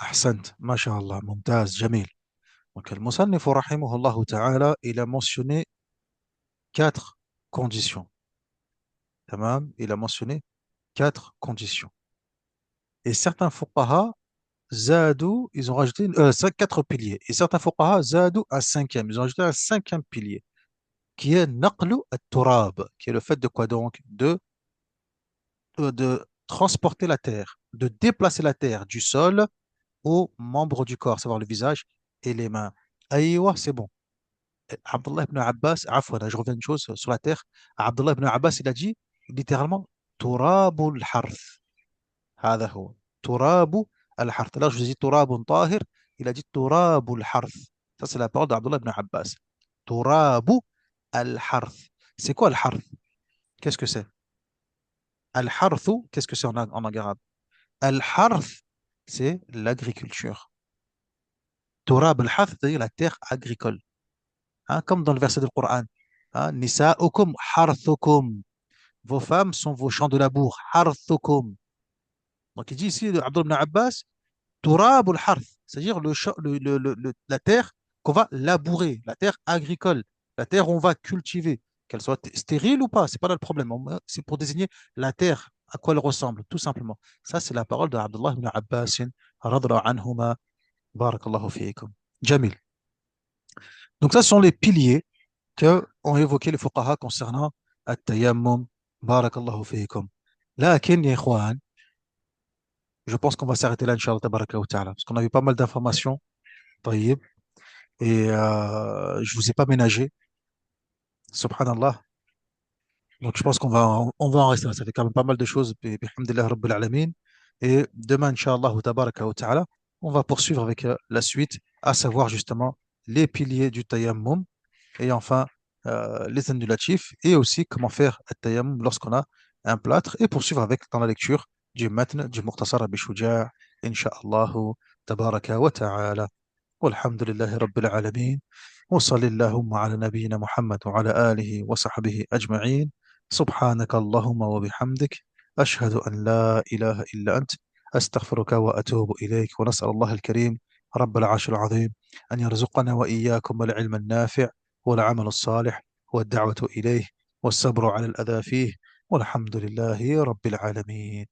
S1: أحسنت ما شاء الله ممتاز جميل donc المصنف رحمه الله تعالى il a mentionné quatre conditions تمام il a mentionné quatre conditions et certains fuqaha زادوا ils ont rajouté quatre piliers et certains fuqaha زادوا un cinquième ils ont rajouté un cinquième pilier qui est naqlu at-turab qui est le fait de quoi donc de transporter la terre, de déplacer la terre du sol aux membres du corps, à savoir le visage et les mains. Aïwa, c'est bon. Abdullah ibn Abbas, afwan, je reviens une chose sur la terre. Abdullah ibn Abbas, il a dit littéralement turabul harth. هذا هو تراب الحرث. Là, je vous ai dit turabun tahir. Il a dit turabul harth. Ça, c'est la parole d'Abdullah ibn Abbas. Turabu al-harth. C'est quoi al-harth? Qu'est-ce que c'est? Al-harthu, qu'est-ce que c'est en arabe? Al-harth, c'est l'agriculture. Turab al-harth, c'est-à-dire la terre agricole. Hein, comme dans le verset du Coran. Hein, Nisa'ukum harthukum. Vos femmes sont vos champs de labour. Harthukum. Donc il dit ici, Abdullah ibn Abbas, Turab al-harth, c'est-à-dire la terre qu'on va labourer, la terre agricole, la terre où on va cultiver, qu'elle soit stérile ou pas, c'est pas là le problème. C'est pour désigner la terre, à quoi elle ressemble, tout simplement. Ça, c'est la parole de Abdullah ibn Abbas, radra anhuma. Barakallahu fiikum. Jamil. Donc, ça ce sont les piliers que ont évoqué les fuqaha concernant at-tayammum بارك الله فيكم. لكن يا إخوان, je pense qu'on va s'arrêter là, Inch'Allah, tabaraka wa ta'ala, parce qu'on a eu pas mal d'informations. طيب. Et je vous ai pas ménagé, subhanallah. Donc je pense qu'on va en rester là. Ça fait quand même pas mal de choses. Bihamdillah Rabbil Alamin. Et demain, Inch'Allah, tabaraka wa ta'ala, on va poursuivre avec la suite, à savoir justement les piliers du tayammum. Et enfin, les annulatifs et aussi comment faire un tayammum lorsqu'on a un plâtre et poursuivre avec dans la lecture du matn du Mukhtasar Abi Shuja', Inch'Allah, tabaraka wa ta'ala. والحمد لله رب العالمين. وصل اللهم على نبينا محمد وعلى آله وصحبه أجمعين. سبحانك اللهم وبحمدك، أشهد أن لا إله إلا أنت، أستغفرك وأتوب إليك. ونسأل الله الكريم رب العرش العظيم أن يرزقنا وإياكم العلم النافع والعمل الصالح والدعوة إليه والصبر على الأذى فيه، والحمد لله رب العالمين.